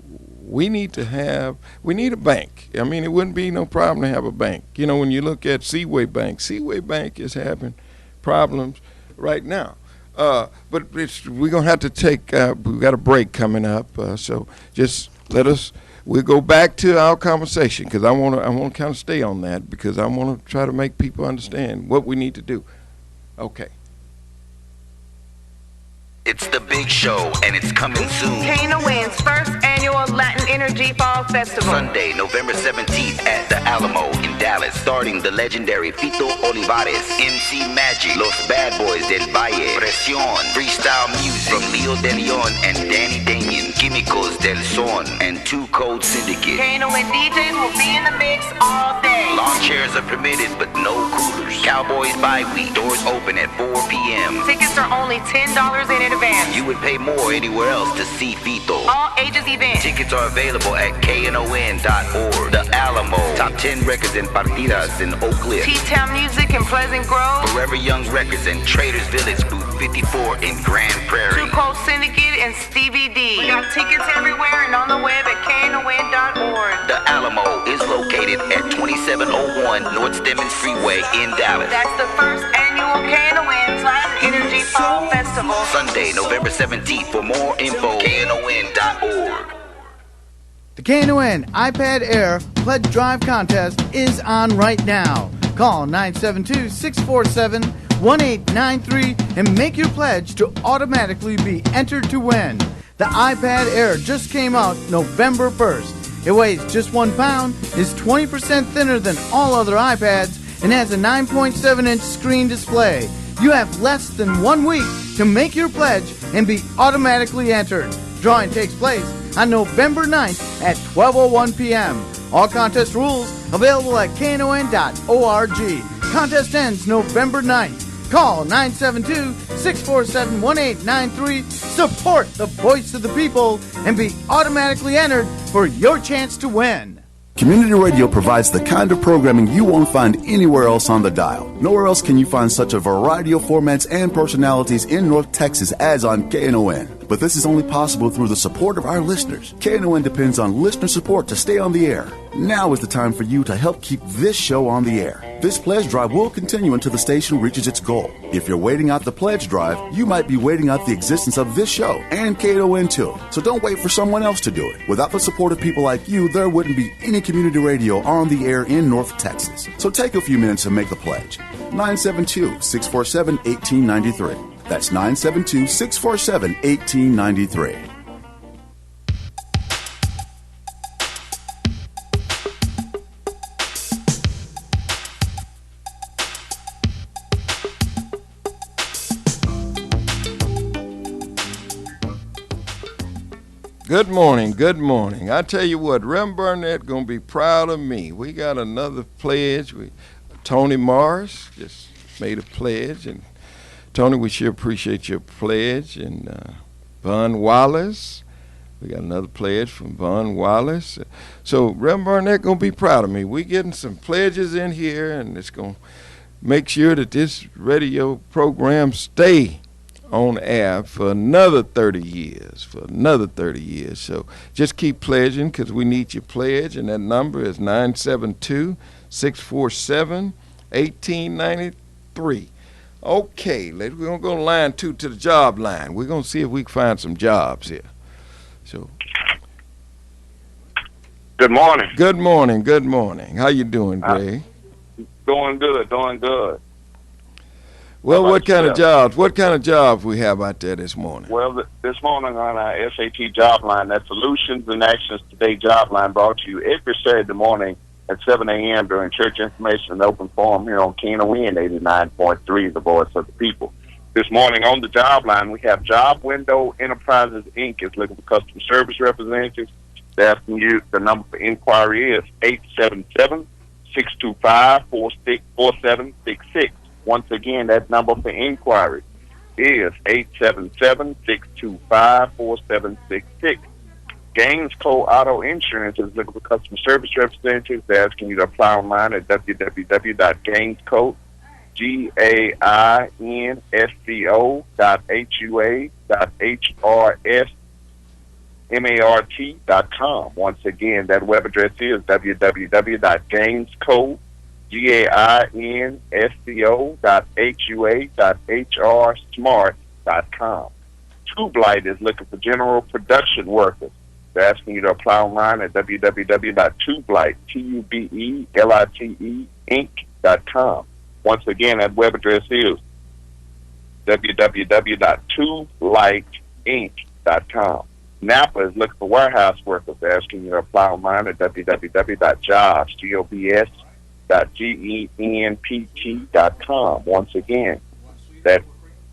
we need a bank. I mean, it wouldn't be no problem to have a bank. You know, when you look at Seaway Bank is having problems right now. But we're going to have to take, we've got a break coming up, so just we'll go back to our conversation, because I want to kind of stay on that, because I want to try to make people understand what we need to do. Okay. It's the big show, and it's coming soon. Knon first annual Latin Energy Fall Festival. Sunday, November 17th at the Alamo in Dallas. Starting the legendary Fito Olivares, MC Magic, Los Bad Boys del Valle, Presión, freestyle music from Leo De Leon and Danny Damien, Químicos del Son, and Two Code Syndicate. Knon DJs will be in the mix all day. Lawn chairs are permitted, but no coolers. Cowboys by week. Doors open at 4 p.m. Tickets are only $10 in advance. You would pay more anywhere else to see Fito. All ages event. Tickets are available at knon.org. The Alamo. Top 10 records and partidas in Oak Cliff. T-Town Music in Pleasant Grove. Forever Young Records and Traders Village, booth 54 in Grand Prairie. Two Cold Syndicate and Stevie D. We got tickets everywhere and on the web at knon.org. The Alamo is located at 2701 North Stemmons Freeway in Dallas. That's the first annual Knon Latin Energy Fall Festival. Sunday, November 17th. For more info, knon.org. The Knon iPad Air Pledge Drive Contest is on right now. Call 972-647-1893 and make your pledge to automatically be entered to win. The iPad Air just came out November 1st. It weighs just 1 pound, is 20% thinner than all other iPads, and has a 9.7-inch screen display. You have less than 1 week to make your pledge and be automatically entered. Drawing takes place on November 9th at 12:01 p.m. All contest rules available at knon.org. Contest ends November 9th. Call 972-647-1893. Support the voice of the people and be automatically entered for your chance to win. Community radio provides the kind of programming you won't find anywhere else on the dial. Nowhere else can you find such a variety of formats and personalities in North Texas as on KNON. But this is only possible through the support of our listeners. KNON depends on listener support to stay on the air. Now is the time for you to help keep this show on the air. This pledge drive will continue until the station reaches its goal. If you're waiting out the pledge drive, you might be waiting out the existence of this show and KNON too. So don't wait for someone else to do it. Without the support of people like you, there wouldn't be any community radio on the air in North Texas. So take a few minutes and make the pledge. 972-647-1893. That's 972-647-1893. Good morning, good morning. I tell you what, Rev Barnett gonna be proud of me. We got another pledge. Tony Morris just made a pledge, and Tony, we sure appreciate your pledge. And Von Wallace, we got another pledge from Von Wallace. So Rev Barnett gonna be proud of me. We getting some pledges in here, and it's gonna make sure that this radio program stay on air for another 30 years, So just keep pledging, because we need your pledge, and that number is 972-647-1893. Okay, we're going to go to line 2 to the job line. We're going to see if we can find some jobs here. So, good morning. Good morning, good morning. How you doing, Greg? Doing good. Well, what kind of jobs we have out there this morning? Well, this morning on our SAT job line, that Solutions and Actions Today job line, brought to you every Saturday morning at 7 a.m. during church information and open forum here on Knon 89.3, the voice of the people. This morning on the job line, we have Job Window Enterprises, Inc. is looking for customer service representatives. They're asking you, the number for inquiry is 877-625-4766. Once again, that number for inquiry is 877-625-4766. Gaines Co. Auto Insurance is looking for customer service representatives. They're asking you to apply online at www.gainesco.HUA.HRS mart.com. Once again, that web address is www.gainesco.hua.hr.smart.com. True Blight is looking for general production workers. They're asking you to apply online at www.twoblight.com. Once again, that web address is www.twoblightinc.com. Napa is looking for warehouse workers. They're asking you to apply online at www.jobs.genpt.com. Once again, that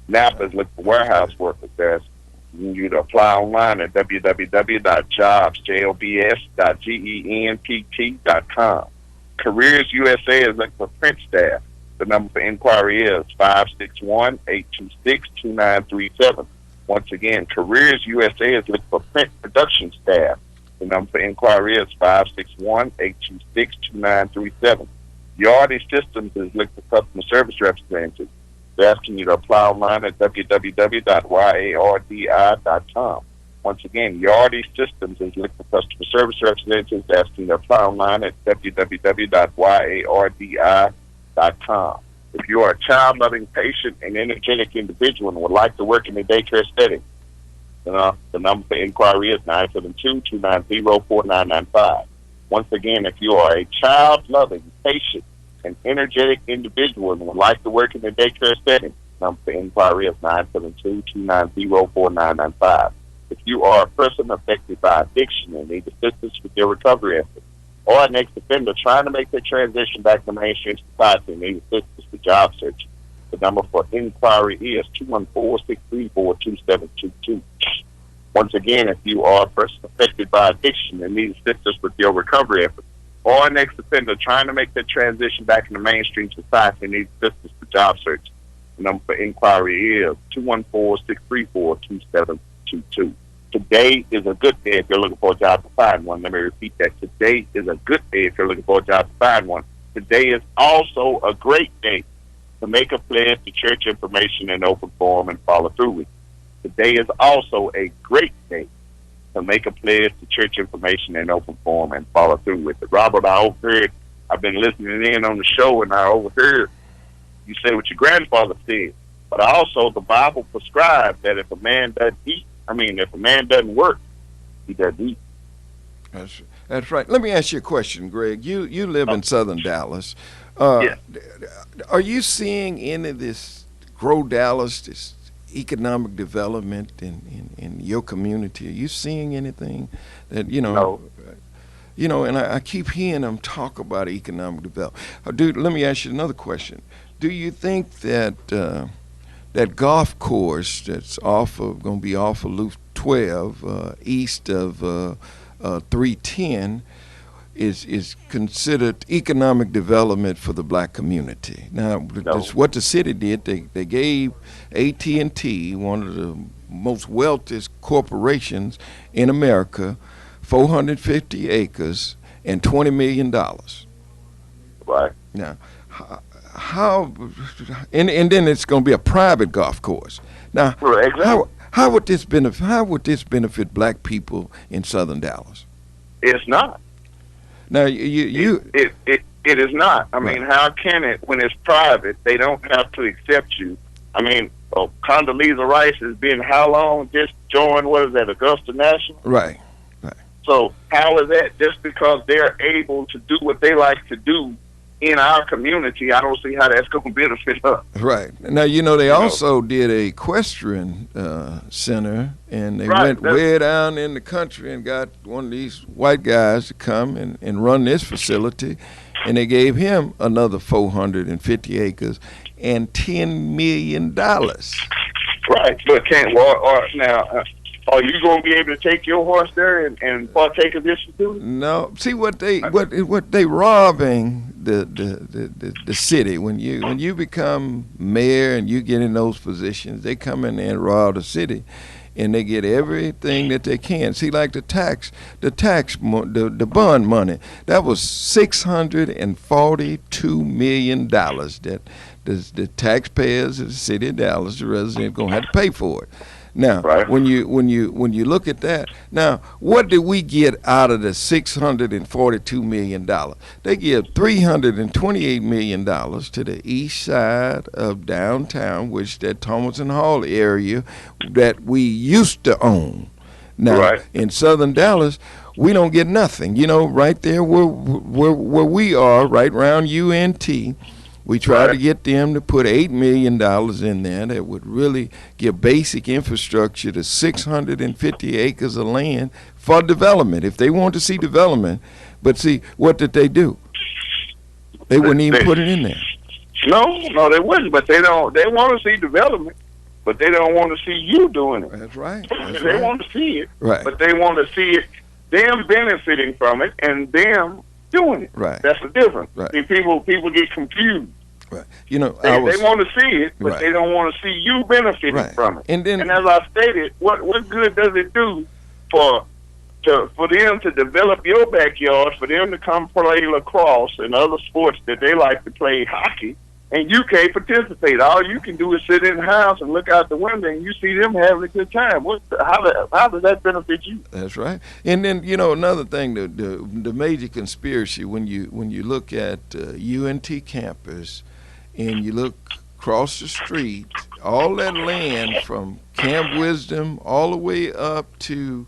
Napa is looking for warehouse workers. They're asking you to apply online at www.jobs.genpt.com. Careers USA is looking for print staff. The number for inquiry is 561-826-2937. Once again, Careers USA is looking for print production staff. The number for inquiry is 561-826-2937. Yardy Systems is looking for customer service representatives. They're asking you to apply online at www.yardi.com. Once again, Yardy Systems is looking for customer service representatives. They're asking you to apply online at www.yardi.com. If you are a child-loving, patient, and energetic individual and would like to work in a daycare setting, the number for inquiry is 972-290-4995. Once again, if you are a child-loving, patient, and energetic individual and would like to work in a daycare setting, the number for inquiry is 972-290-4995. If you are a person affected by addiction and need assistance with your recovery efforts, or an ex-offender trying to make their transition back to mainstream society and need assistance with job search, the number for inquiry is 214-634-2722. Once again, if you are a person affected by addiction and need assistance with your recovery efforts, or an ex-offender trying to make their transition back into mainstream society and need assistance with job search, the number for inquiry is 214-634-2722. Today is a good day if you're looking for a job to find one. Let me repeat that. Today is a good day if you're looking for a job to find one. Today is also a great day to make a pledge to church information in open forum and follow through with it. Today is also a great day to make a pledge to church information in open forum and follow through with it. Robert, I overheard, I've been listening in on the show, and I overheard you say what your grandfather said. But also the Bible prescribes that if a man doesn't work, he doesn't eat. That's right. Let me ask you a question, Greg. You live in southern Dallas. Yeah. Are you seeing any of this Grow Dallas, this economic development in your community? Are you seeing anything that, No. And I keep hearing them talk about economic development. Dude, let me ask you another question. Do you think that that golf course that's going to be off of Loop 12, east of 310, is considered economic development for the black community? Now, that's what the city did. They gave AT&T, one of the most wealthiest corporations in America, 450 acres and $20 million. Right. Now, how and then it's going to be a private golf course. Now, exactly. how would this benefit black people in southern Dallas? It's not. Now it is not. I mean, how can it when it's private? They don't have to accept you. I mean, Condoleezza Rice has been how long? Just joined Augusta National? Right. So how is that? Just because they're able to do what they like to do in our community, I don't see how that's going to benefit us. Right. Now, they also did a equestrian center, and they went way down in the country and got one of these white guys to come and run this facility, and they gave him another 450 acres and $10 million. Right. But now, are you going to be able to take your horse there and partake of this too? No. See what they robbing the city. When you become mayor and you get in those positions, they come in there and rob the city, and they get everything that they can. See, like the bond money, that was $642 million that the taxpayers of the city of Dallas, the residents, going to have to pay for it. Now, when you look at that, now what did we get out of the $642 million? They give $328 million to the east side of downtown, which that Thomason Hall area that we used to own. Now, in southern Dallas, we don't get nothing. You know, right there where we are, right around UNT, we tried to get them to put $8 million in there that would really give basic infrastructure to 650 acres of land for development, if they want to see development. But see, what did they do? They wouldn't even put it in there. No, they wouldn't. But they don't. They want to see development, but they don't want to see you doing it. That's right. They want to see it, but they want to see it, them benefiting from it, and them doing it. Right. That's the difference. Right. See, people get confused. Right. You know, they want to see it, but they don't want to see you benefiting from it. And as I stated, what good does it do for them to develop your backyard, for them to come play lacrosse and other sports that they like to play, hockey, and you can't participate? All you can do is sit in the house and look out the window, and you see them having a good time. How does that benefit you? That's right. And then, you know, another thing, the major conspiracy, when you look at UNT campus and you look across the street, all that land from Camp Wisdom all the way up to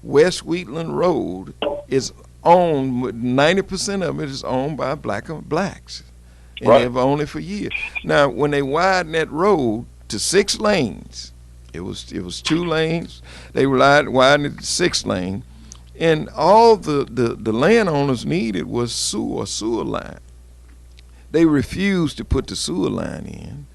West Wheatland Road is owned, 90% of it is owned by blacks. And they've owned it for years. Now, when they widened that road to 6 lanes, it was 2 lanes. They widened it to 6 lanes, and all the landowners needed was sewer line. They refused to put the sewer line in.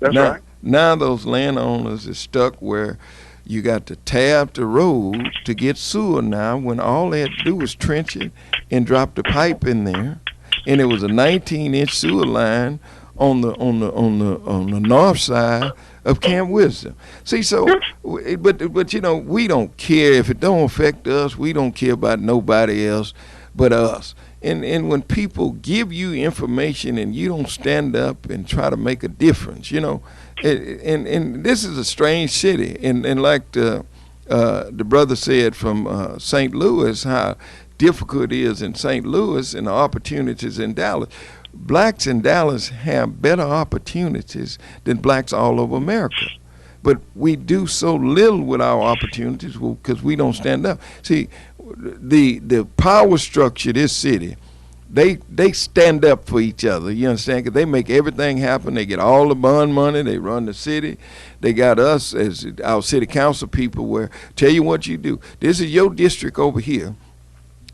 That's right. Now those landowners are stuck where you got to tear up the road to get sewer now, when all they had to do was trench it and drop the pipe in there. And it was a 19-inch sewer line on the north side of Camp Wisdom. See, so, but you know, we don't care if it don't affect us. We don't care about nobody else but us. And when people give you information and you don't stand up and try to make a difference, you know, and this is a strange city. And like the brother said from St. Louis, how difficult it is in St. Louis and the opportunities in Dallas. Blacks in Dallas have better opportunities than blacks all over America. But we do so little with our opportunities because we don't stand up. See, the power structure of this city, they stand up for each other, you understand? Because they make everything happen. They get all the bond money. They run the city. They got us as our city council people where, tell you what you do. This is your district over here.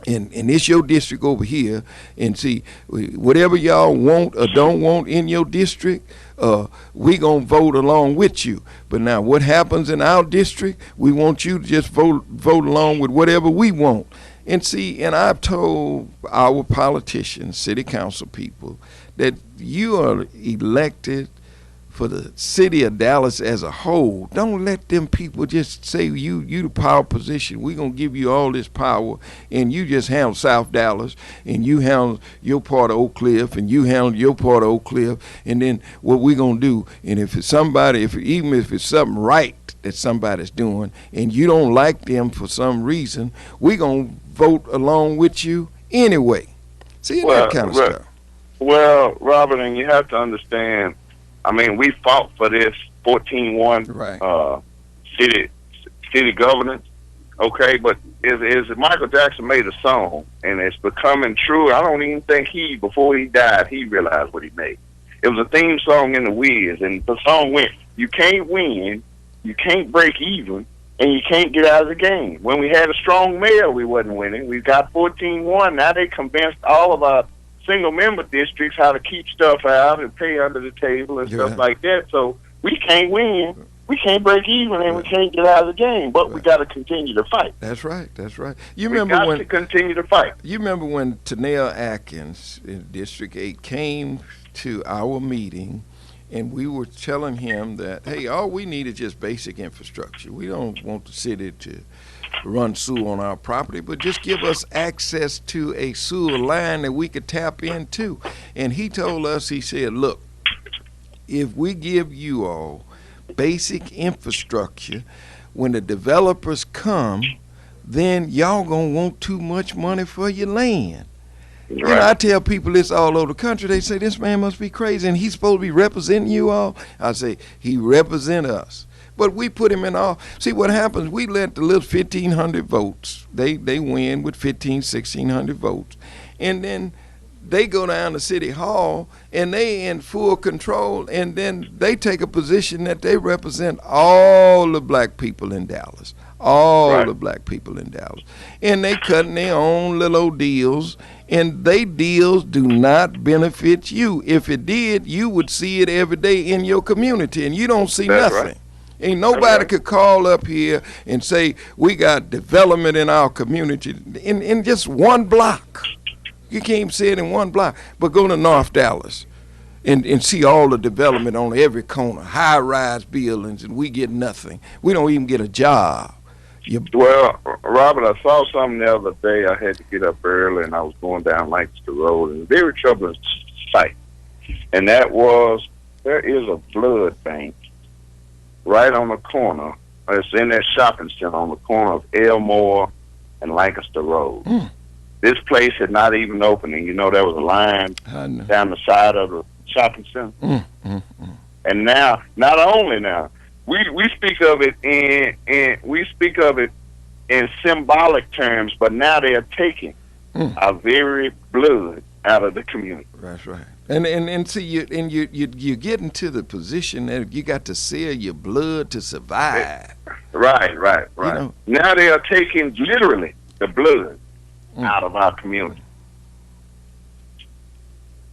And it's your district over here, and see, whatever y'all want or don't want in your district, we gonna vote along with you. But now, what happens in our district, we want you to just vote along with whatever we want. And see, and I've told our politicians, city council people, that you are elected for the city of Dallas as a whole. Don't let them people just say you the power position. We're going to give you all this power, and you just handle South Dallas, and you handle your part of Oak Cliff, and you handle your part of Oak Cliff, and then what we're going to do, and if it's somebody, even if it's something right that somebody's doing, and you don't like them for some reason, we're going to vote along with you anyway. See, that kind of stuff. Well, Robert, and you have to understand, I mean, we fought for this 14-1 city governance, okay? But is Michael Jackson made a song, and it's becoming true. I don't even think before he died, he realized what he made. It was a theme song in the Wiz, and the song went, you can't win, you can't break even, and you can't get out of the game. When we had a strong mayor, we wasn't winning. We got 14-1. Now they convinced all of our single-member districts how to keep stuff out and pay under the table and stuff like that. So we can't win, we can't break even, and we can't get out of the game. But we got to continue to fight. That's right. We got to continue to fight. You remember when Tanel Atkins in District 8 came to our meeting, and we were telling him that, hey, all we need is just basic infrastructure. We don't want the city to run sewer on our property, but just give us access to a sewer line that we could tap into. And he told us, he said, look, if we give you all basic infrastructure, when the developers come, then y'all gonna want too much money for your land. Right. You know, I tell people this all over the country. They say, this man must be crazy, and he's supposed to be representing you all. I say, he represent us. But we put him in all. See, what happens, we let the little 1,500 votes. They win with 1,600 votes. And then they go down to City Hall, and they in full control, and then they take a position that they represent all the black people in Dallas. All the black people in Dallas. And they cutting their own little old deals, and they deals do not benefit you. If it did, you would see it every day in your community, and you don't see nothing. Right. Ain't nobody could call up here and say, we got development in our community in just one block. You can't even see it in one block. But go to North Dallas and see all the development on every corner, high-rise buildings, and we get nothing. We don't even get a job. Well, Robert, I saw something the other day. I had to get up early, and I was going down Lancaster Road, and a very troubling sight. And that was, there is a blood bank right on the corner. It's in that shopping center on the corner of Elmore and Lancaster Road. This place had not even opened, and you know there was a line down the side of the shopping center. And now, not only now, we speak of it in symbolic terms, but now they are taking our very blood out of the community. That's right. And see, you get into the position that you got to sell your blood to survive. Right. You know? Now they are taking literally the blood out of our community.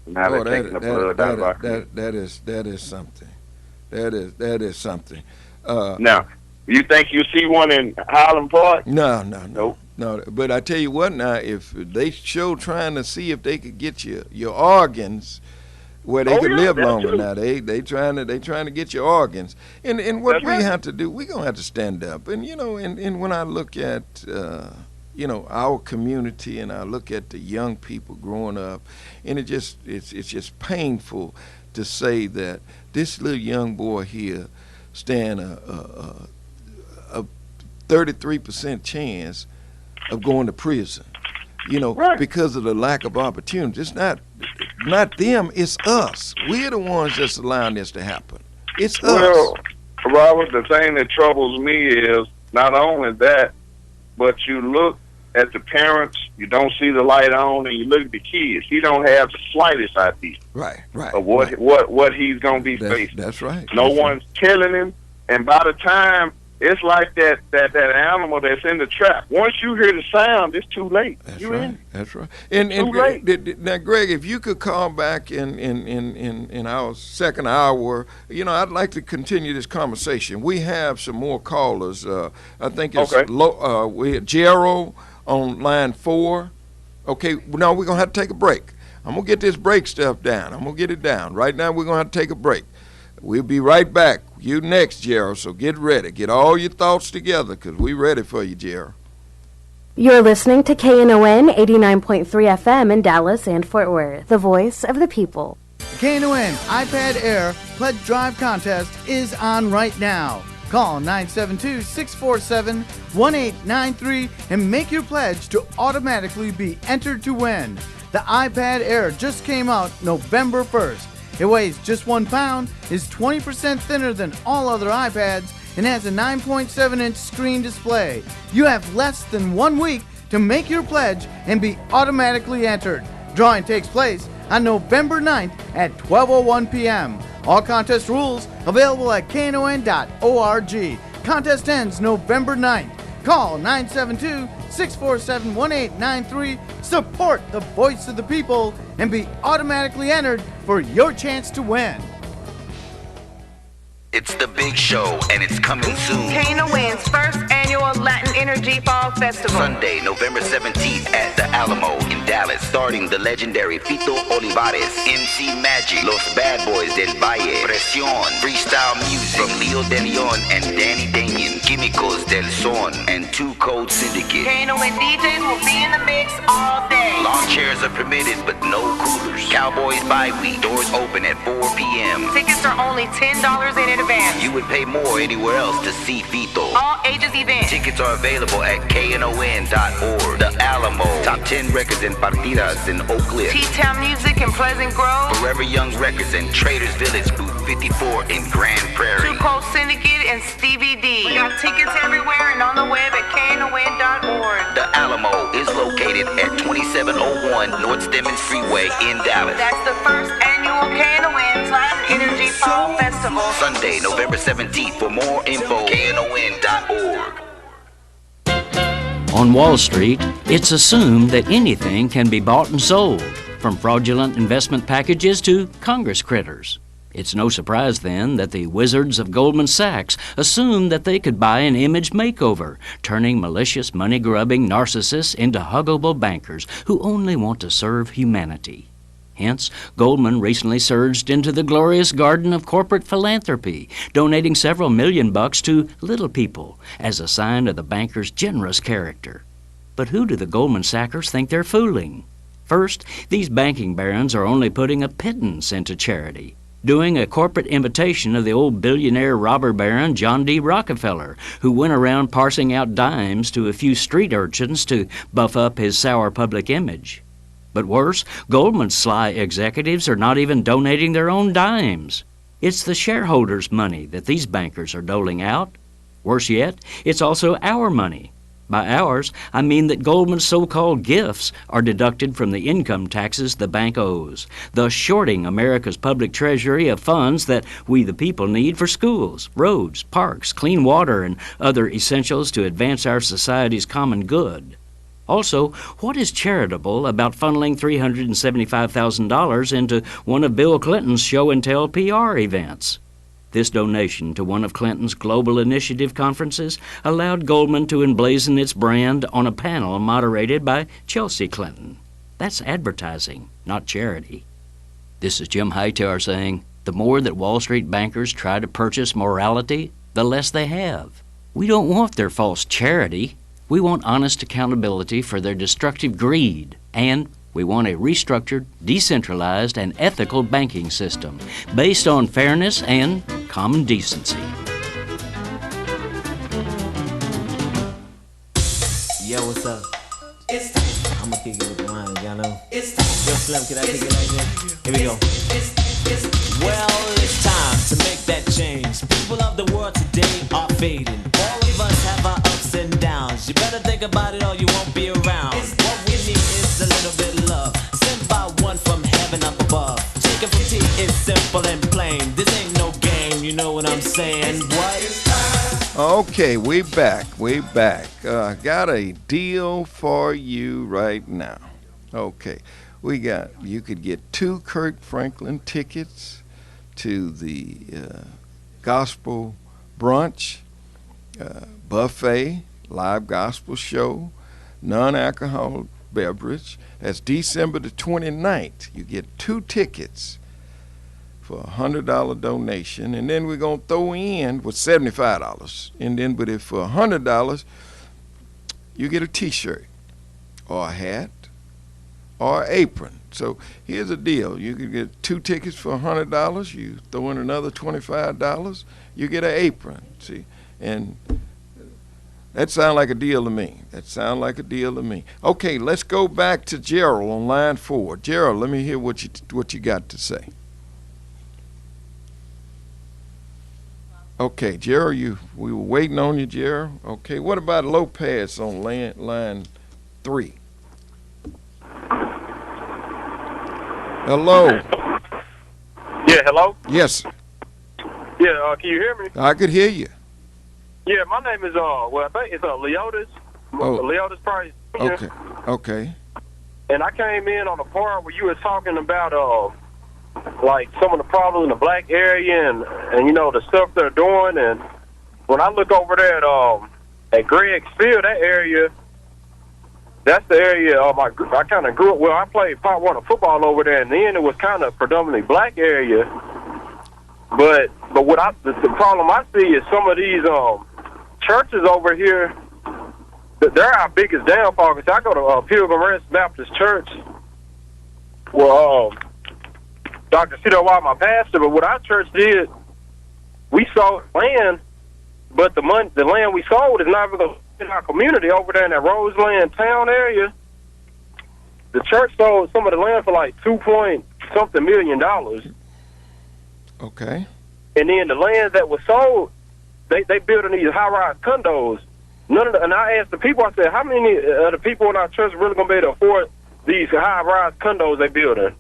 Now they're taking the blood out of our community. That is something. That is something. Now, you think you see one in Highland Park? No. But I tell you what, now, if they show trying to see if they could get your organs where they could live longer, now they trying to get your organs, and what we have to do, we're gonna have to stand up, and and when I look at our community, and I look at the young people growing up, and it's just painful to say that this little young boy here stand a 33% chance of going to prison, because of the lack of opportunity. It's not them, it's us. We're the ones that's allowing this to happen. It's us. Well, Robert, the thing that troubles me is not only that, but you look at the parents, you don't see the light on, and you look at the kids. He don't have the slightest idea of what he's going to be facing. That's right. No one's telling him, and by the time, it's like that animal that's in the trap. Once you hear the sound, it's too late. That's right. And too late. Now, Greg, if you could call back in our second hour, I'd like to continue this conversation. We have some more callers. I think it's we had Gerald on line 4. Okay, now we're going to have to take a break. I'm going to get this break stuff down. I'm going to get it down. Right now, we're going to have to take a break. We'll be right back. You next, Gerald, so get ready. Get all your thoughts together, because we're ready for you, Gerald. You're listening to KNON 89.3 FM in Dallas and Fort Worth, the voice of the people. KNON iPad Air Pledge Drive Contest is on right now. Call 972-647-1893 and make your pledge to automatically be entered to win. The iPad Air just came out November 1st. It weighs just 1 pound, is 20% thinner than all other iPads, and has a 9.7-inch screen display. You have less than 1 week to make your pledge and be automatically entered. Drawing takes place on November 9th at 12:01 p.m. All contest rules available at knon.org. Contest ends November 9th. Call 972-647-1893. Support the voice of the people and be automatically entered for your chance to win. It's the big show, and it's coming soon. KNON's first annual Latin Energy Fall Festival. Sunday, November 17th at the Alamo in Dallas. Starting the legendary Fito Olivares, MC Magic, Los Bad Boys del Valle, Presión, freestyle music from Leo De Leon and Danny Damien. Químicos del Son, and Two Code Syndicate. Knon DJs will be in the mix all day. Lawn chairs are permitted, but no coolers. Cowboys Bye Week, doors open at 4 p.m. Tickets are only $10 in advance. You would pay more anywhere else to see Fito. All ages event. Tickets are available at knon.org. The Alamo, Top 10 Records and Partidas in Oak Cliff. T-Town Music in Pleasant Grove. Forever Young Records and Traders Village, Booth 54 in Grand Prairie. Two Cold Syndicate and Stevie D. We got tickets everywhere and on the web at knon.org. The Alamo is located at 2701 North Stemmons Freeway in Dallas. That's the first annual KNON Latin Energy Fall Festival. Sunday, November 17th. For more info, knon.org. On Wall Street, it's assumed that anything can be bought and sold, from fraudulent investment packages to Congress critters. It's no surprise, then, that the wizards of Goldman Sachs assumed that they could buy an image makeover, turning malicious, money-grubbing narcissists into huggable bankers who only want to serve humanity. Hence, Goldman recently surged into the glorious garden of corporate philanthropy, donating several $million to little people as a sign of the banker's generous character. But who do the Goldman Sachers think they're fooling? First, these banking barons are only putting a pittance into charity, doing a corporate imitation of the old billionaire robber baron John D. Rockefeller, who went around parsing out dimes to a few street urchins to buff up his sour public image. But worse, Goldman's sly executives are not even donating their own dimes. It's the shareholders' money that these bankers are doling out. Worse yet, it's also our money. By ours, I mean that Goldman's so-called gifts are deducted from the income taxes the bank owes, thus shorting America's public treasury of funds that we the people need for schools, roads, parks, clean water, and other essentials to advance our society's common good. Also, what is charitable about funneling $375,000 into one of Bill Clinton's show-and-tell PR events? This donation to one of Clinton's Global Initiative conferences allowed Goldman to emblazon its brand on a panel moderated by Chelsea Clinton. That's advertising, not charity. This is Jim Hightower saying, the more that Wall Street bankers try to purchase morality, the less they have. We don't want their false charity. We want honest accountability for their destructive greed, and we want a restructured, decentralized, and ethical banking system based on fairness and common decency. Yo, what's up? I'm gonna kick it with mine, y'all know. Yo, Slim, can I kick it like that? Here we go. Well, it's time to make that change. People of the world today are fading. All of us have our ups and downs. You better think about it or you won't be around. What we need is a little bit of love, sent by one from heaven up above. Chicken from tea is simple and plain. This ain't no game, you know what I'm saying? What? Okay, we back. Got a deal for you right now. Okay, you could get 2 Kirk Franklin tickets to the gospel brunch, buffet, live gospel show, non-alcoholic beverage. That's December the 29th. You get 2 tickets for a $100 donation, and then we're going to throw in with $75. But if for $100, you get a t-shirt or a hat or an apron. So here's the deal. You can get 2 tickets for $100. You throw in another $25, you get an apron. See? And that sounds like a deal to me. Okay, let's go back to Gerald on line 4. Gerald, let me hear what you got to say. Okay, Gerald, we were waiting on you, Gerald. Okay, what about Lopez on line 3? Hello. Yeah, hello? Yes. Yeah, can you hear me? I could hear you. Yeah, my name is, I think it's Leotis. Oh. Leotis Price. Okay. And I came in on the part where you were talking about, like, some of the problems in the black area and you know, the stuff they're doing. And when I look over there at Greg's Field, that area, that's the area I kind of grew up. Well, I played part 1 of football over there, and then it was kind of predominantly black area. But what the problem I see is some of these churches over here, they're our biggest downfall. Because I go to Pilgrim Rest Baptist Church. Well, Dr. Cito Watt, my pastor, but what our church did, we sold land, but the land we sold is not even in our community over there in that Roseland town area. The church sold some of the land for like $2.something million. Okay. And then the land that was sold, they building these high-rise condos. And I asked the people, I said, how many of the people in our church are really going to be able to afford these high-rise condos they building?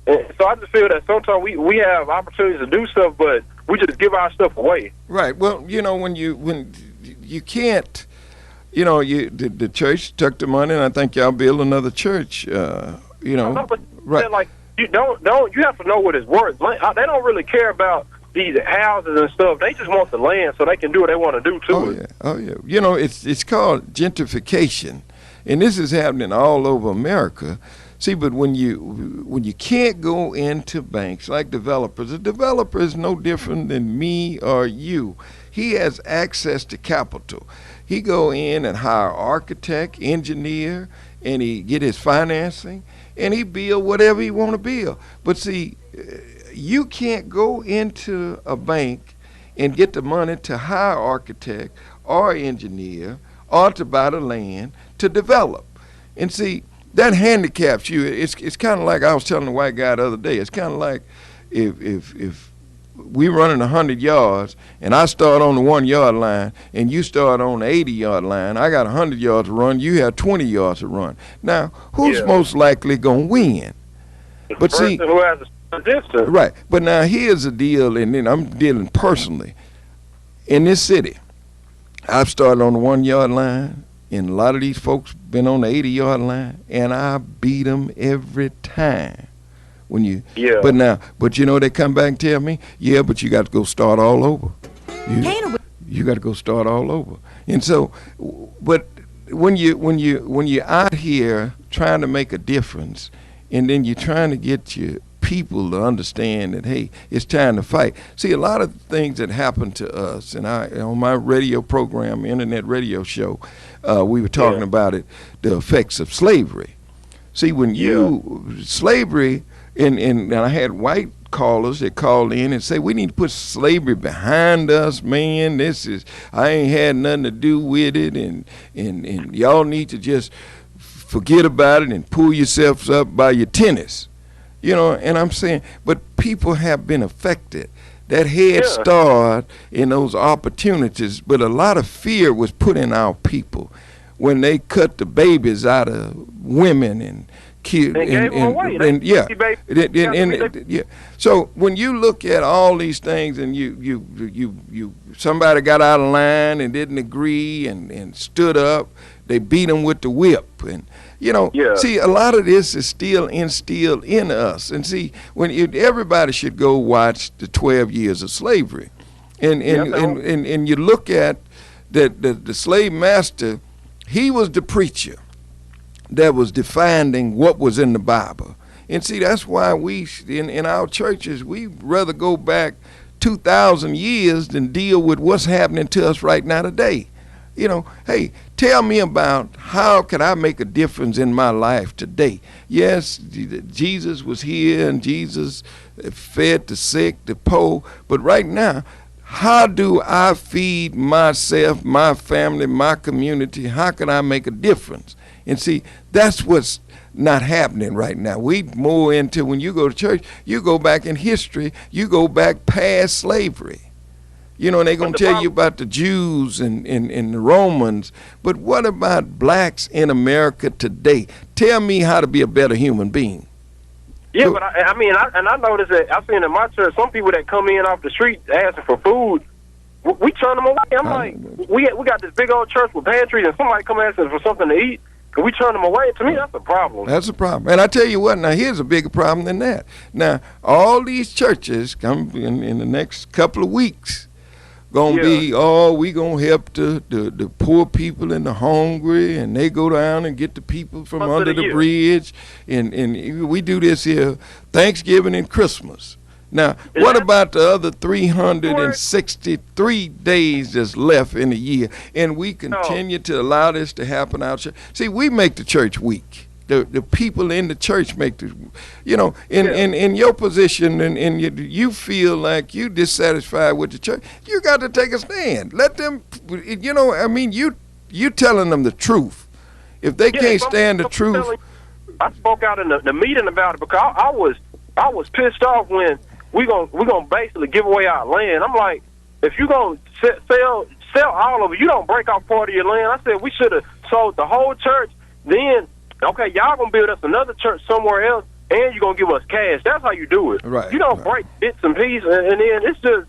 And so I just feel that sometimes we have opportunities to do stuff, but we just give our stuff away. Right. Well, when you can't, the church took the money, and I think y'all build another church. Right. Like you have to know what it's worth. They don't really care about these houses and stuff. They just want the land so they can do what they want to do to it. Oh yeah. It's called gentrification, and this is happening all over America. See, but when you can't go into banks like developers, a developer is no different than me or you. He has access to capital. He go in and hire architect, engineer, and he get his financing, and he build whatever he want to build. But see, you can't go into a bank and get the money to hire architect or engineer or to buy the land to develop. And see, that handicaps you. It's kind of like I was telling the white guy the other day. It's kind of like if we running 100 yards and I start on the 1 yard line and you start on the 80 yard line. I got 100 yards to run. You have 20 yards to run. Now, who's most likely gonna win? The person who has a distance. Right. But now here's the deal, and then I'm dealing personally. In this city, I've started on the 1 yard line. And a lot of these folks been on the 80 yard line, and I beat them every time. But they come back and tell me, but you got to go start all over. You got to go start all over. And so, but when you're out here trying to make a difference, and then you're trying to get your people to understand that, hey, it's time to fight. See, a lot of things that happen to us, and on my radio program, internet radio show, we were talking about it, the effects of slavery. See, when slavery, and I had white callers that called in and say, we need to put slavery behind us, man. I ain't had nothing to do with it, and y'all need to just forget about it and pull yourselves up by your tennis. And I'm saying, but people have been affected. That head start in those opportunities, but a lot of fear was put in our people when they cut the babies out of women and killed. So when you look at all these things, and you somebody got out of line and didn't agree and stood up, they beat them with the whip, and see, a lot of this is still instilled in us. And see, everybody should go watch the 12 Years of Slavery, and you look at the slave master. He was the preacher that was defining what was in the Bible. And see, that's why we in our churches, we rather go back 2,000 years than deal with what's happening to us right now today. Hey, tell me about how can I make a difference in my life today? Yes, Jesus was here, and Jesus fed the sick, the poor, but right now, how do I feed myself, my family, my community? How can I make a difference? And see, that's what's not happening right now. We more into, when you go to church, you go back in history, you go back past slavery. And they're going to tell you about the Jews and the Romans. But what about blacks in America today? Tell me how to be a better human being. Yeah, but I noticed that I've seen in my church some people that come in off the street asking for food. We turn them away. I'm like, we got this big old church with pantries, and somebody come asking for something to eat, and we turn them away. To me, that's a problem. That's a problem. And I tell you what, now here's a bigger problem than that. Now, all these churches come in the next couple of weeks. We gonna help the poor people and the hungry, and they go down and get the people from under the bridge, and we do this here Thanksgiving and Christmas. Now, what about the other 363 days that's left in the year, and we continue to allow this to happen out here? See, we make the church weak. The people in the church make the, in your position, and you feel like you dissatisfied with the church, you got to take a stand. Let them, you telling them the truth. If they can't stand the truth. I spoke out in the meeting about it because I was pissed off when we're gonna basically give away our land. I'm like, if you're gonna sell all of it, you don't break off part of your land. I said we should have sold the whole church. Then, okay, y'all gonna build us another church somewhere else, and you're gonna give us cash. That's how you do it. Right. You don't break bits and pieces, and then it's just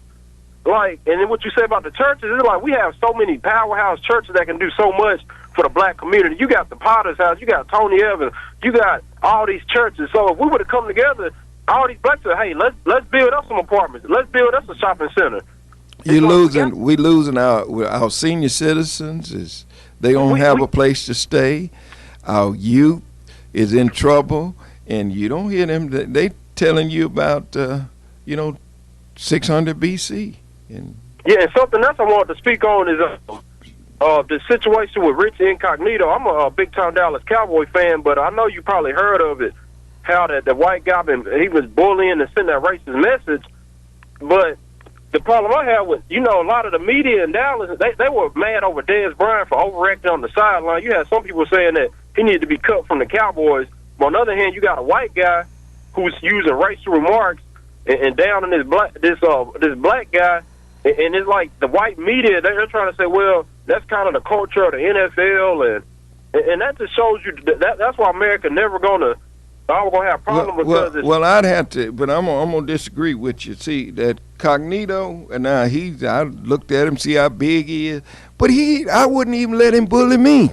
like, and then what you say about the churches, it's like we have so many powerhouse churches that can do so much for the black community. You got the Potter's House, you got Tony Evans, you got all these churches. So if we would have come together, all these blacks said, hey, let's build up some apartments. Let's build up a shopping center. We losing our senior citizens. They don't have a place to stay. Our youth is in trouble, and you don't hear them. They telling you about 600 BC. And something else I wanted to speak on is the situation with Rich Incognito. I'm a big-time Dallas Cowboy fan, but I know you probably heard of it, how that the white guy, he was bullying and sending that racist message. But the problem I have with, a lot of the media in Dallas, they were mad over Dez Bryant for overreacting on the sideline. You had some people saying that he needed to be cut from the Cowboys. But on the other hand, you got a white guy who's using racial remarks and downing this black guy. And it's like the white media, they're trying to say, well, that's kind of the culture of the NFL, and that just shows you that's why America never gonna have problems because it's. Well, I'd have to, but I'm gonna disagree with you. See that Cognito, and now I looked at him, see how big he is, but I wouldn't even let him bully me.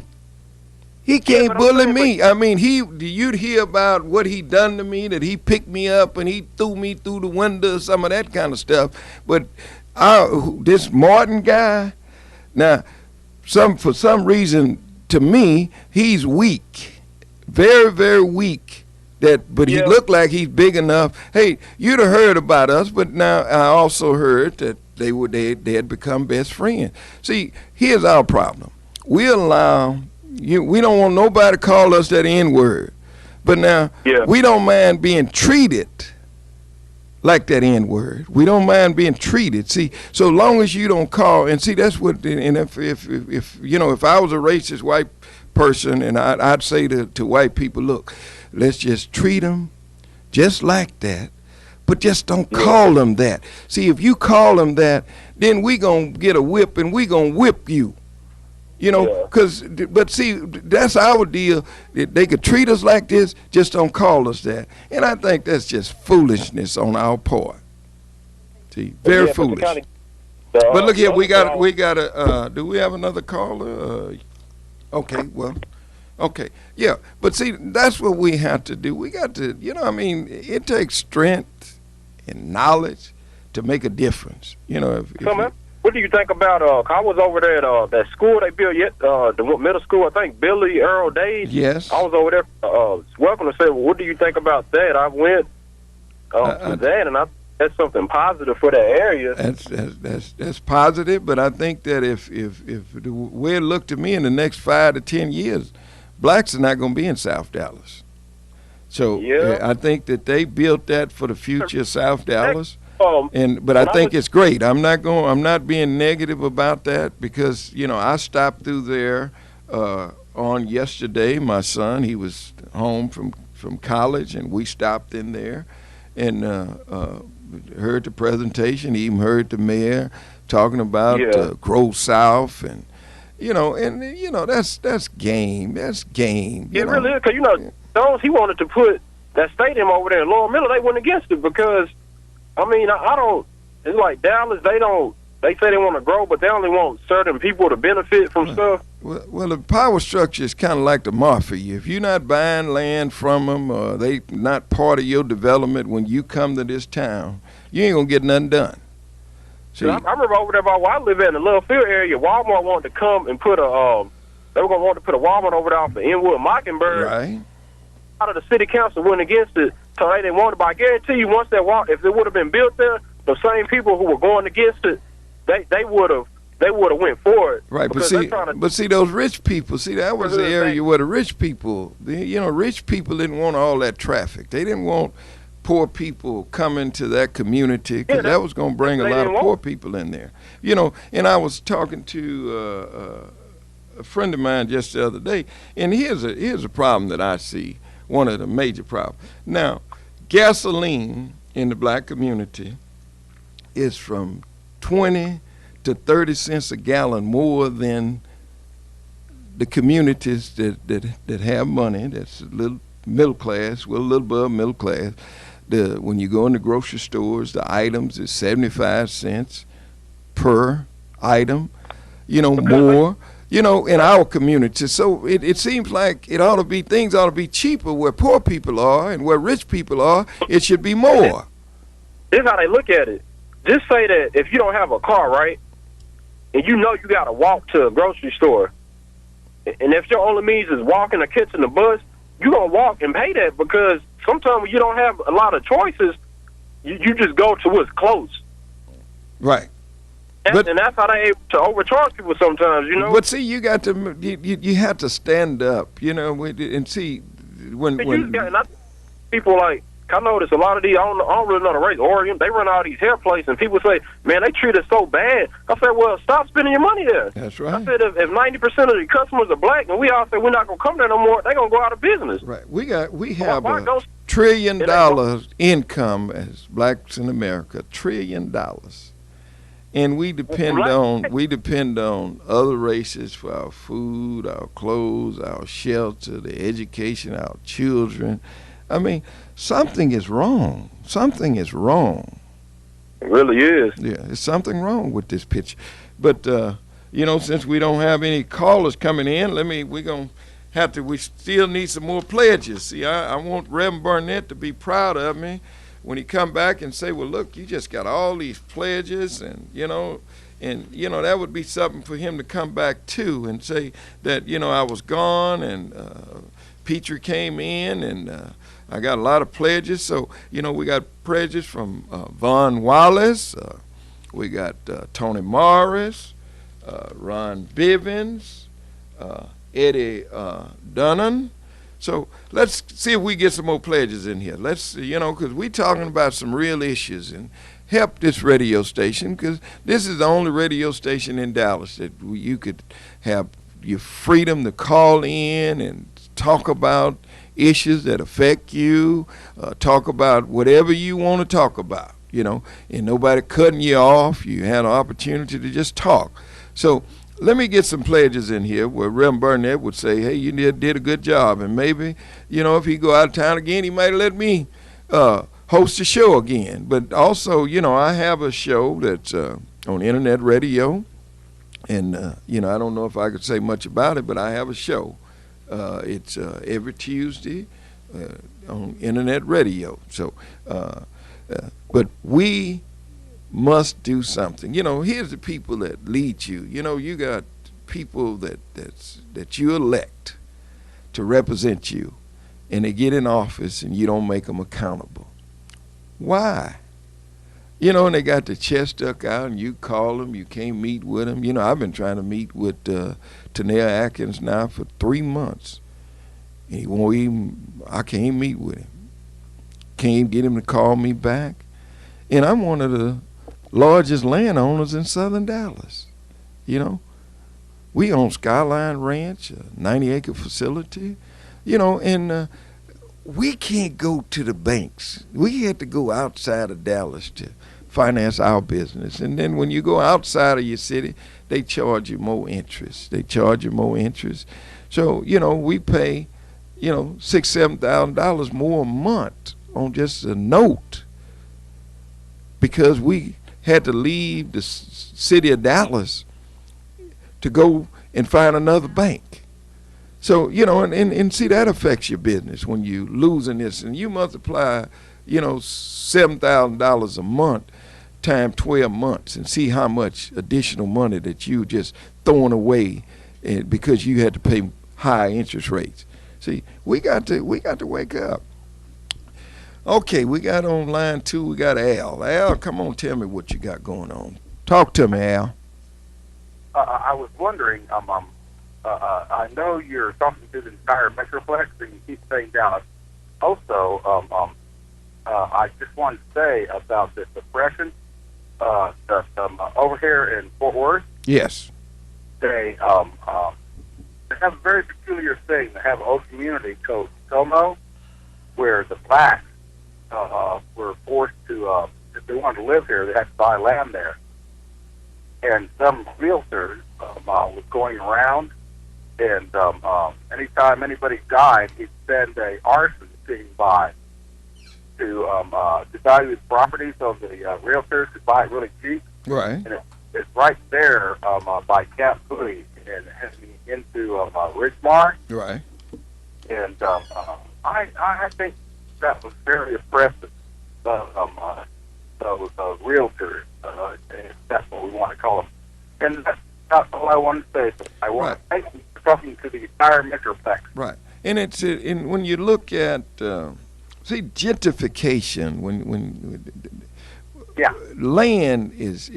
He can't bully me. I mean, you'd hear about what he done to me, that he picked me up and he threw me through the window, some of that kind of stuff, but. This Martin guy, now, for some reason, to me, he's weak, very, very weak. But he looked like he's big enough. Hey, you'd have heard about us, but now I also heard that they had become best friends. See, here's our problem: we don't want nobody to call us that N-word, but now we don't mind being treated like that N-word. We don't mind being treated. See, so long as you don't call, and see, that's what, and if I was a racist white person, and I'd say to white people, look, let's just treat them just like that, but just don't call them that. See, if you call them that, then we gonna get a whip, and we gonna whip you. But see, that's our deal. They could treat us like this, just don't call us that. And I think that's just foolishness on our part. See, very foolish. But look here, we got do we have another caller? Okay, yeah. But see, that's what we have to do. We got to, it takes strength and knowledge to make a difference. What do you think about? I was over there at that school they built the middle school. I think Billy Earl Days. Yes. I was over there. Welcome to say, well, what do you think about that? I went to that, and that's something positive for that area. That's positive, but I think that if the way it looked to me in the next 5 to 10 years, blacks are not going to be in South Dallas. So I think that they built that for the future of South Dallas. But I think it's great. I'm not being negative about that because I stopped through there on yesterday. My son, he was home from college, and we stopped in there and heard the presentation. Even heard the mayor talking about Grow South, and that's game. That's game. It really is, because Jones, he wanted to put that stadium over there in Laurel Miller. They went against it because. I mean, I don't. It's like Dallas. They say they want to grow, but they only want certain people to benefit from stuff. Well, the power structure is kind of like the mafia. If you're not buying land from them, or they not part of your development when you come to this town, you ain't gonna get nothing done. See, I remember over there where I live in the Littlefield area. Walmart wanted to come and put they were gonna want to put a Walmart over there off of Inwood Mockingbird. Right. Out of the city council went against it. so they didn't want it. But I guarantee you, once that wall, if it would have been built there, the same people who were going against it, they would have went for it. Right, but see those rich people. See, that was the area where the rich people, rich people didn't want all that traffic. They didn't want poor people coming to that community because that was going to bring a lot of poor people in there. And I was talking to a friend of mine just the other day, and here's a problem that I see. One of the major problems. Now, gasoline in the black community is from 20 to 30 cents a gallon more than the communities that have money, that's a little middle class, well, a little above middle class. When you go in the grocery stores, the items is 75 cents per item, more, in our community. So it seems like things ought to be cheaper where poor people are, and where rich people are, it should be more. This is how they look at it. Just say that if you don't have a car, right, and you got to walk to a grocery store, and if your only means is walking or catching the bus, you're going to walk and pay that, because sometimes when you don't have a lot of choices, you just go to what's close. Right. And that's how they able to overcharge people sometimes, But see, you got to, you have to stand up, and see when people like, I notice a lot of these, I don't really know the race, Oregon, they run all these hair places, and people say, man, they treat us so bad. I said, well, stop spending your money there. That's right. I said, if 90% of the customers are black, and we all say we're not going to come there no more, they're going to go out of business. Right. We have $1 trillion income as blacks in America, $1 trillion. And we depend on other races for our food, our clothes, our shelter, the education, our children. I mean, something is wrong. Something is wrong. It really is. Yeah, there's something wrong with this picture. But since we don't have any callers coming in, we still need some more pledges. See, I want Rev Barnett to be proud of me when he come back and say, well, look, you just got all these pledges, and that would be something for him to come back to and say that, I was gone, and Pitre came in, and I got a lot of pledges. So, we got pledges from Von Wallace, we got Tony Morris, Ron Bivens, Eddie Dunnan. So let's see if we get some more pledges in here. Let's, because we're talking about some real issues, and help this radio station, because this is the only radio station in Dallas that you could have your freedom to call in and talk about issues that affect you, talk about whatever you want to talk about, and nobody cutting you off. You had an opportunity to just talk. So let me get some pledges in here where Rev Barnett would say, hey, you did a good job. And maybe, if he go out of town again, he might let me host a show again. But also, I have a show that's on internet radio. And, I don't know if I could say much about it, but I have a show. It's every Tuesday on internet radio. So, but we must do something. Here's the people that lead you. You got people that you elect to represent you, and they get in office and you don't make them accountable. Why? And they got the chest stuck out, and you call them, you can't meet with them. I've been trying to meet with Tanel Atkins now for 3 months. And he won't even, I can't meet with him. Can't even get him to call me back. And I'm one of the largest landowners in southern Dallas. We own Skyline Ranch, a 90-acre facility, and we can't go to the banks. We had to go outside of Dallas to finance our business. And then when you go outside of your city, they charge you more interest. So, we pay, $6,000-$7,000 more a month on just a note, because we had to leave the city of Dallas to go and find another bank. So, and see, that affects your business when you losing this. And you multiply, $7,000 a month times 12 months and see how much additional money that you just throwing away because you had to pay high interest rates. See, we got to wake up. Okay, we got on line 2, we got Al. Al, come on, tell me what you got going on. Talk to me, Al. I was wondering, I know you're talking to the entire Metroplex, and you keep saying Dallas. Also, I just wanted to say about the suppression over here in Fort Worth. Yes. They have a very peculiar thing. They have an old community called Como, where the blacks were forced to, if they wanted to live here, they had to buy land there. And some realtors was going around, and anytime anybody died, he'd send a arson team by to value his property so the realtors could buy it really cheap. Right. And it's right there by Camp Booty and heading into Ridgemar. Right. And I think that was very oppressive. Those realtors, if that's what we want to call them. And that's not all I want to say. I want to thank you for talking to the entire Metroplex. Right. And it's when you look at see gentrification when land is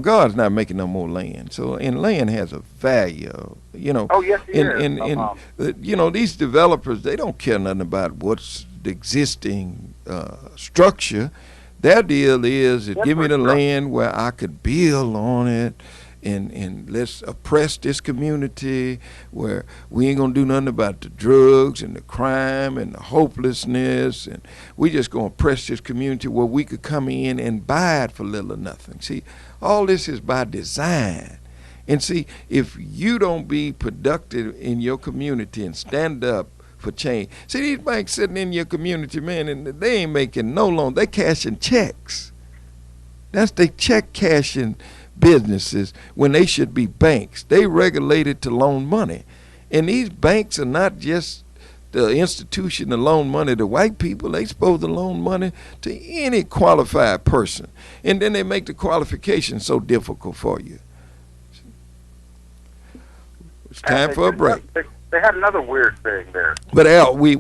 God's not making no more land, so and land has a value, Oh yes, it is. These developers, they don't care nothing about what's the existing structure. Their deal is give me the land where I could build on it. And let's oppress this community where we ain't gonna do nothing about the drugs and the crime and the hopelessness, and we just gonna oppress this community where we could come in and buy it for little or nothing. See, all this is by design. And see, if you don't be productive in your community and stand up for change. See, these banks sitting in your community, man, and they ain't making no loan. They cashing checks. That's they check cashing businesses when they should be banks. They regulated to loan money. And these banks are not just the institution to loan money to white people. They supposed to loan money to any qualified person. And then they make the qualification so difficult for you. It's time for a break. They had another weird thing there. But Al, we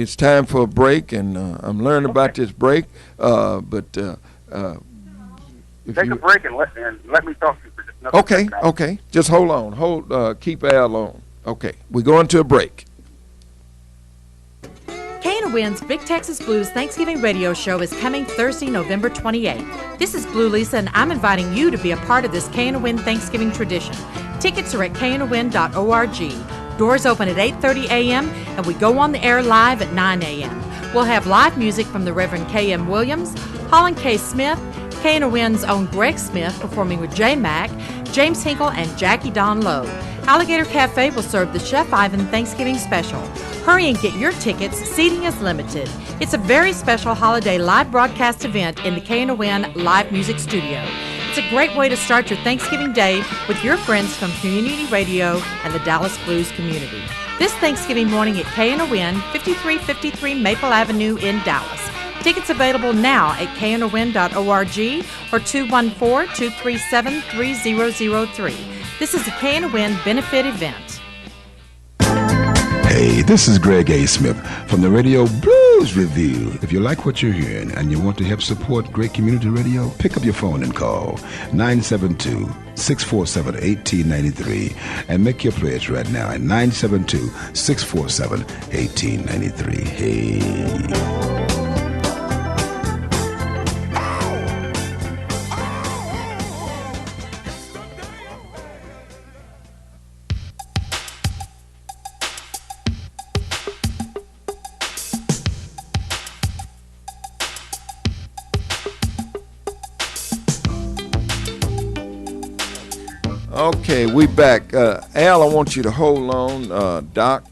it's time for a break, and I'm learning about this break. Take a break and let me talk to you for just another second. Okay. Just hold on. Keep Al on. Okay, we're going to a break. KNON's Big Texas Blues Thanksgiving radio show is coming Thursday, November 28th. This is Blue Lisa, and I'm inviting you to be a part of this KNON Thanksgiving tradition. Tickets are at knon.org. Doors open at 8:30 a.m., and we go on the air live at 9 a.m. We'll have live music from the Reverend K.M. Williams, Holland K. Smith, KNON's own Greg Smith performing with J. Mack, James Hinkle, and Jackie Don Lowe. Alligator Cafe will serve the Chef Ivan Thanksgiving Special. Hurry and get your tickets. Seating is limited. It's a very special holiday live broadcast event in the KNON Live Music Studio. It's a great way to start your Thanksgiving day with your friends from Community Radio and the Dallas Blues community. This Thanksgiving morning at KNON, 5353 Maple Avenue in Dallas. Tickets available now at knon.org or 214-237-3003. This is a KNON benefit event. Hey, this is Greg A. Smith from the Radio Blues Review. If you like what you're hearing and you want to help support great community radio, pick up your phone and call 972-647-1893 and make your pledge right now at 972-647-1893. Hey. Okay, we back. Al, I want you to hold on. Doc.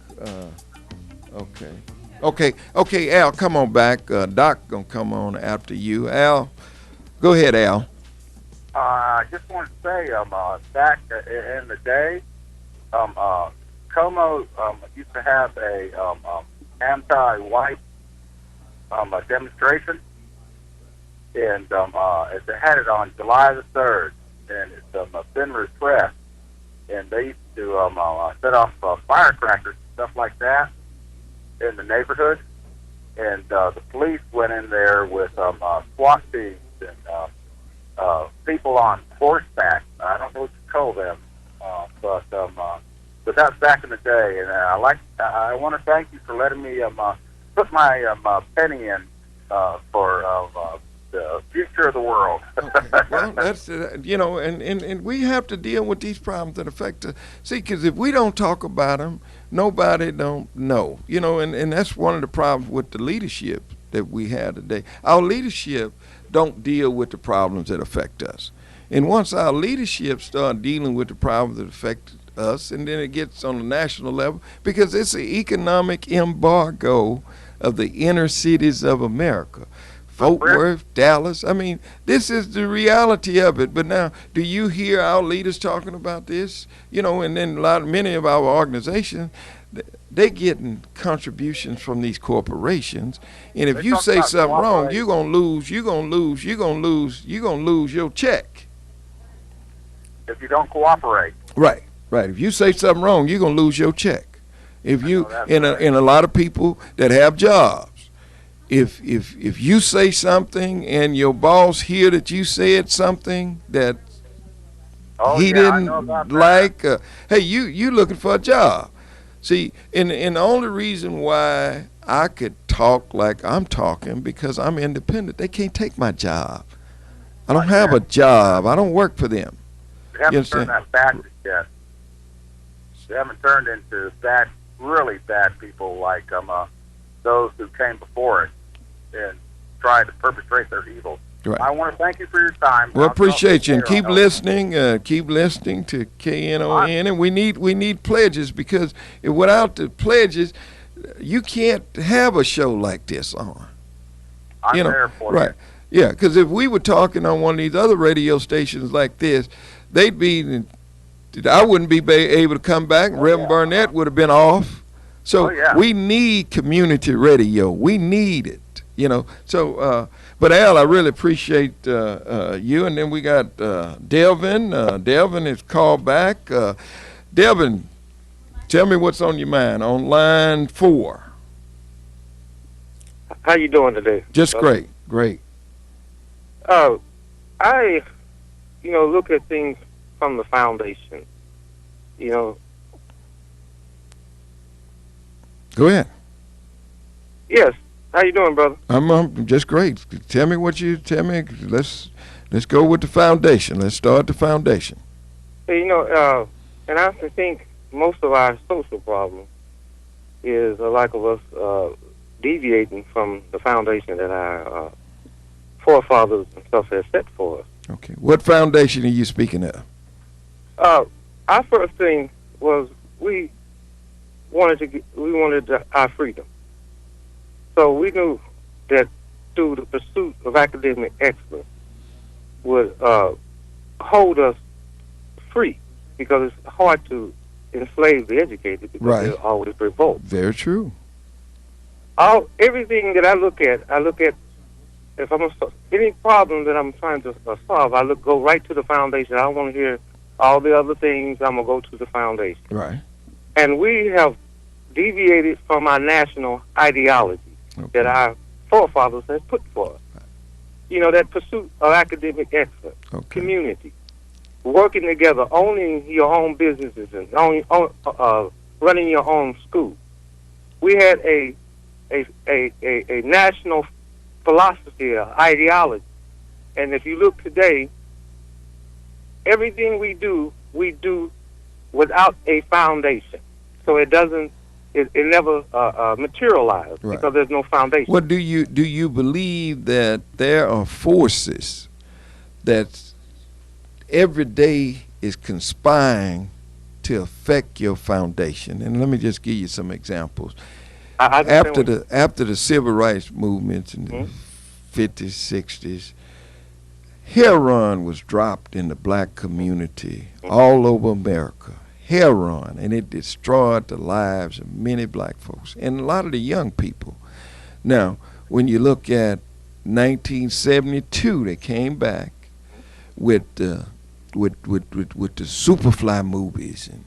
Okay, Al, come on back. Doc gonna come on after you. Al, go ahead, Al. I just want to say, back in the day, Como used to have a anti-white demonstration, and they had it on July the 3rd. And it's Fenris Press, and they used to set off firecrackers and stuff like that in the neighborhood. and the police went in there with SWAT teams and people on horseback. I don't know what to call them, but that's back in the day. And I want to thank you for letting me put my penny in for the future of the world. Okay. Well, that's and we have to deal with these problems that affect us. See, because if we don't talk about them, nobody don't know. And that's one of the problems with the leadership that we have today. Our leadership don't deal with the problems that affect us. And once our leadership start dealing with the problems that affect us, and then it gets on the national level, because it's an economic embargo of the inner cities of America. Fort Worth, Dallas. I mean, this is the reality of it. But now, do you hear our leaders talking about this? And then many of our organizations, they're getting contributions from these corporations. And if you say something wrong, you're gonna lose your check. If you don't cooperate. Right. If you say something wrong, you're gonna lose your check. If you and a lot of people that have jobs. If you say something and your boss hear that you said something that he didn't like, hey, you looking for a job. See, and the only reason why I could talk like I'm talking, because I'm independent. They can't take my job. I don't have a job. I don't work for them. They haven't turned that bad yet. They haven't turned into bad, really bad people like those who came before it and tried to perpetrate their evil. Right. I want to thank you for your time. Well, appreciate you, and keep listening. Keep listening to KNON, and we need pledges, because without the pledges, you can't have a show like this on. I'm there for right? you. Yeah, because if we were talking on one of these other radio stations like this, they'd be. I wouldn't be able to come back. Rev Barnett would have been off. So we need community radio. We need it. So, but Al, I really appreciate you. And then we got Delvin. Delvin is called back. Delvin, tell me what's on your mind on line 4. How you doing today? Just great. I, look at things from the foundation. Go ahead. Yes. How you doing, brother? I'm just great. Tell me. Let's go with the foundation. Let's start the foundation. And I think most of our social problem is a lack of us deviating from the foundation that our forefathers and stuff have set for us. Okay. What foundation are you speaking of? Our first thing was we wanted our freedom. So we knew that through the pursuit of academic excellence would hold us free, because it's hard to enslave the educated, because they're always revolt. Very true. Everything that I look at if any problem that I'm trying to solve, go right to the foundation. I don't want to hear all the other things. I'm gonna go to the foundation. Right. And we have deviated from our national ideology that our forefathers have put for us. That pursuit of academic excellence, community, working together, owning your own businesses, and running your own school. We had a national philosophy, ideology. And if you look today, everything we do without a foundation. So it never materializes because there's no foundation. Well, do you believe that there are forces that every day is conspiring to affect your foundation? And let me just give you some examples. After the civil rights movements in the 50s, 60s, heroin was dropped in the black community all over America. Heroin, and it destroyed the lives of many black folks and a lot of the young people. Now, when you look at 1972, they came back with the Superfly movies and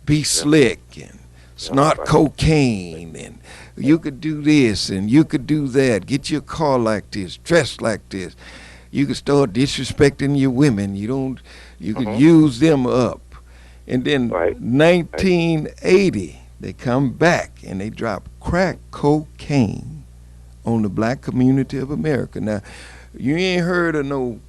Be Slick and snort cocaine, and you could do this and you could do that. Get your car like this, dress like this. You could start disrespecting your women. You could use them up. And then 1980, they come back and they drop crack cocaine on the black community of America. Now, you ain't heard of no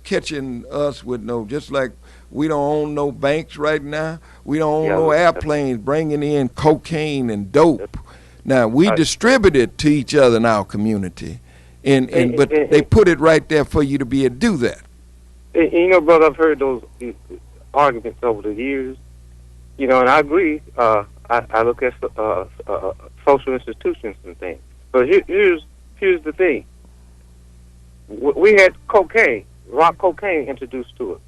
catching us with no, just like we don't own no banks right now. We don't own no airplanes bringing in cocaine and dope. Now, we distribute it to each other in our community, but they put it right there for you to be able to do that. You know, brother, I've heard those arguments over the years, you know, and I agree. I look at social institutions and things. But here's the thing. We had cocaine, rock cocaine introduced to us.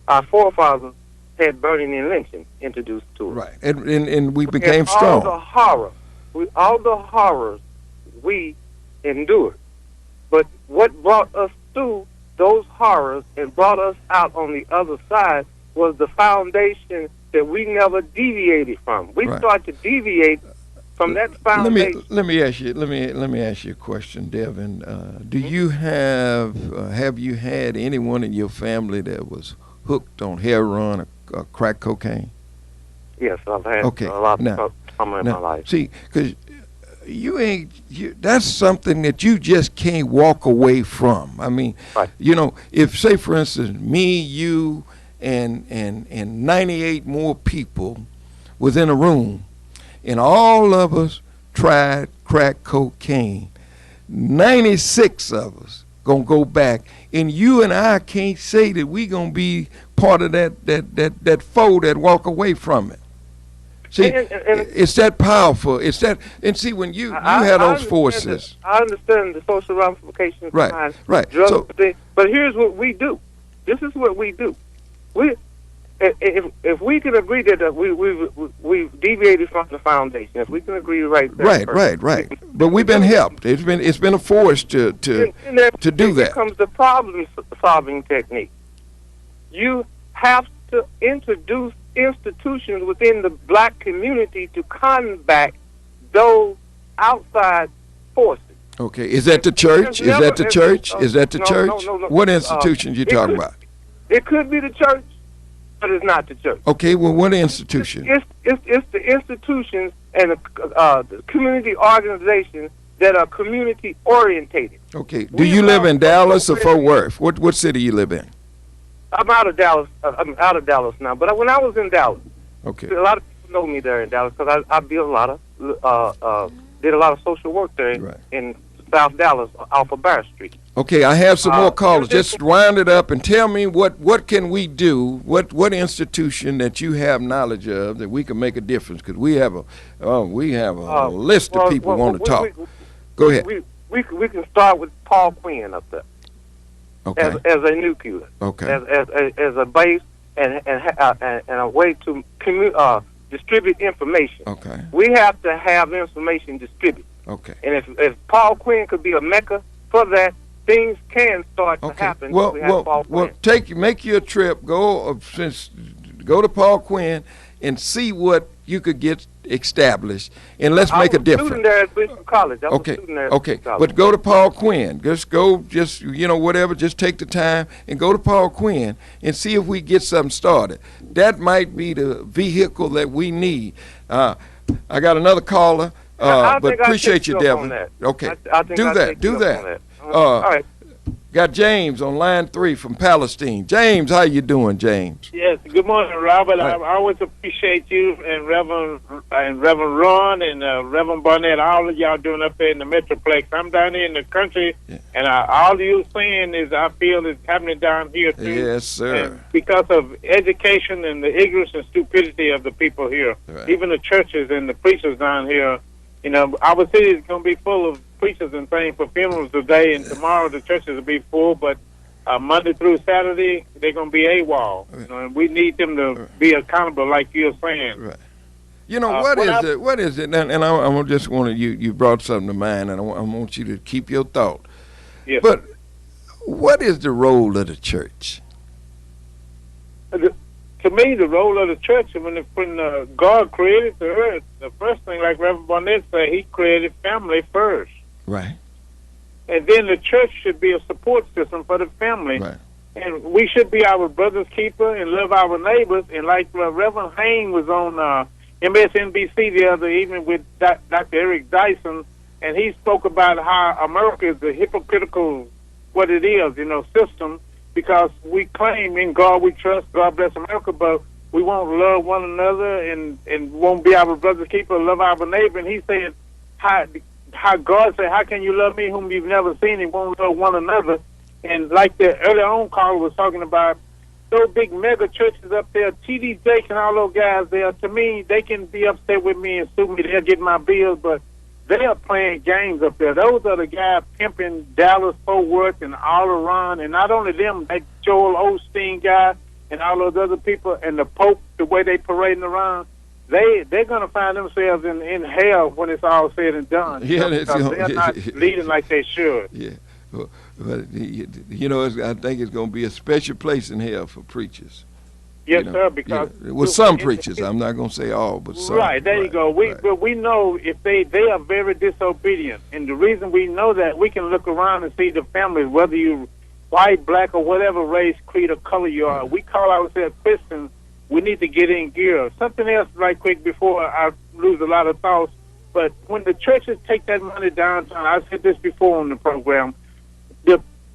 Our forefathers had burning and lynching introduced to us. Right, and we became strong. All the horrors we endured. But what brought us through those horrors and brought us out on the other side was the foundation that we never deviated from. We started to deviate from that foundation. Let me ask you a question, Devin. Do you have you had anyone in your family that was hooked on heroin or crack cocaine? Yes, I've had a lot of trauma in my life. See, because that's something that you just can't walk away from. I mean, you know, if, say, for instance, me, you, and 98 more people was in a room, and all of us tried crack cocaine, 96 of us gonna go back, and you and I can't say that we gonna be part of that foe that walk away from it. See, it's that powerful. It's that, and see, when you had those forces. I understand the social ramifications behind drugs, but here's what we do. This is what we do. If we can agree that we've deviated from the foundation, if we can agree right there. Right. But we've been helped. It's been a force to do that. Here comes the problem-solving technique. You have to introduce institutions within the black community to combat those outside forces. Okay, is that the church? Is that the church? No. What institutions you talking about? It could be the church, but it's not the church. Okay, well, what institution? It's the institutions and the community organizations that are community orientated. Okay, do you live in Dallas or Fort Worth? What city you live in? I'm out of Dallas. I'm out of Dallas now. But when I was in Dallas, a lot of people know me there in Dallas because I did a lot of social work there in South Dallas off of Barr Street. Okay, I have some more callers. Just round it up and tell me what can we do? What institution that you have knowledge of that we can make a difference? Because we have a list of people who want to talk. Go ahead. We can start with Paul Quinn up there. Okay. As a nucleus. Okay. As a base and a way to distribute information. Okay. We have to have information distributed. Okay. And if Paul Quinn could be a mecca for that, things can start to happen. Make your trip. Go to Paul Quinn and see what you could get established, and let's make a difference. I was a student there at Bishop College. But go to Paul Quinn. Just whatever. Just take the time and go to Paul Quinn and see if we get something started. That might be the vehicle that we need. I got another caller. But appreciate you, Devin. Okay, do that. All right. Got James on line 3 from Palestine. James, how you doing, James? Yes. Good morning, Robert. I always appreciate you and Reverend Ron and Reverend Barnett. All of y'all doing up there in the Metroplex. I'm down here in the country, and all you saying is I feel is happening down here too. Yes, sir. And because of education and the ignorance and stupidity of the people here, even the churches and the preachers down here. You know, our city is going to be full of preachers and things for funerals today, and tomorrow the churches will be full, but Monday through Saturday, they're going to be AWOL. You know, and we need them to be accountable like you're saying. Right. You know, what is it? And I just want to, you brought something to mind, and I want you to keep your thought. Yes. But what is the role of the church? Can to me, the role of the church, when God created the earth, the first thing, like Rev Barnett said, he created family first. Right. And then the church should be a support system for the family. Right. And we should be our brother's keeper and love our neighbors. And like Reverend Hain was on MSNBC the other evening with Dr. Eric Dyson, and he spoke about how America is a hypocritical, what it is, system, because we claim in God we trust, God bless America, but we won't love one another and won't be our brother's keeper, love our neighbor. And he said, how God said, how can you love me whom you've never seen and won't love one another? And like the earlier on caller was talking about, those big mega churches up there, T.D. Jakes and all those guys there, to me, they can be upset with me and sue me. They'll get my bills, but they are playing games up there. Those are the guys pimping Dallas, Fort Worth, and all around. And not only them, that Joel Osteen guy and all those other people, and the Pope, the way they parading around, they're going to find themselves in hell when it's all said and done. Yeah, they're not leading like they should. Yeah. But I think it's going to be a special place in hell for preachers. Yes, sir. Because with some preachers, I'm not going to say all, but some. Right there, you go. But we know if they are very disobedient, and the reason we know that, we can look around and see the families, whether you white, black, or whatever race, creed, or color you are. We call ourselves Christians. We need to get in gear. Something else, right quick, before I lose a lot of thoughts. But when the churches take that money downtown, I said this before on the program.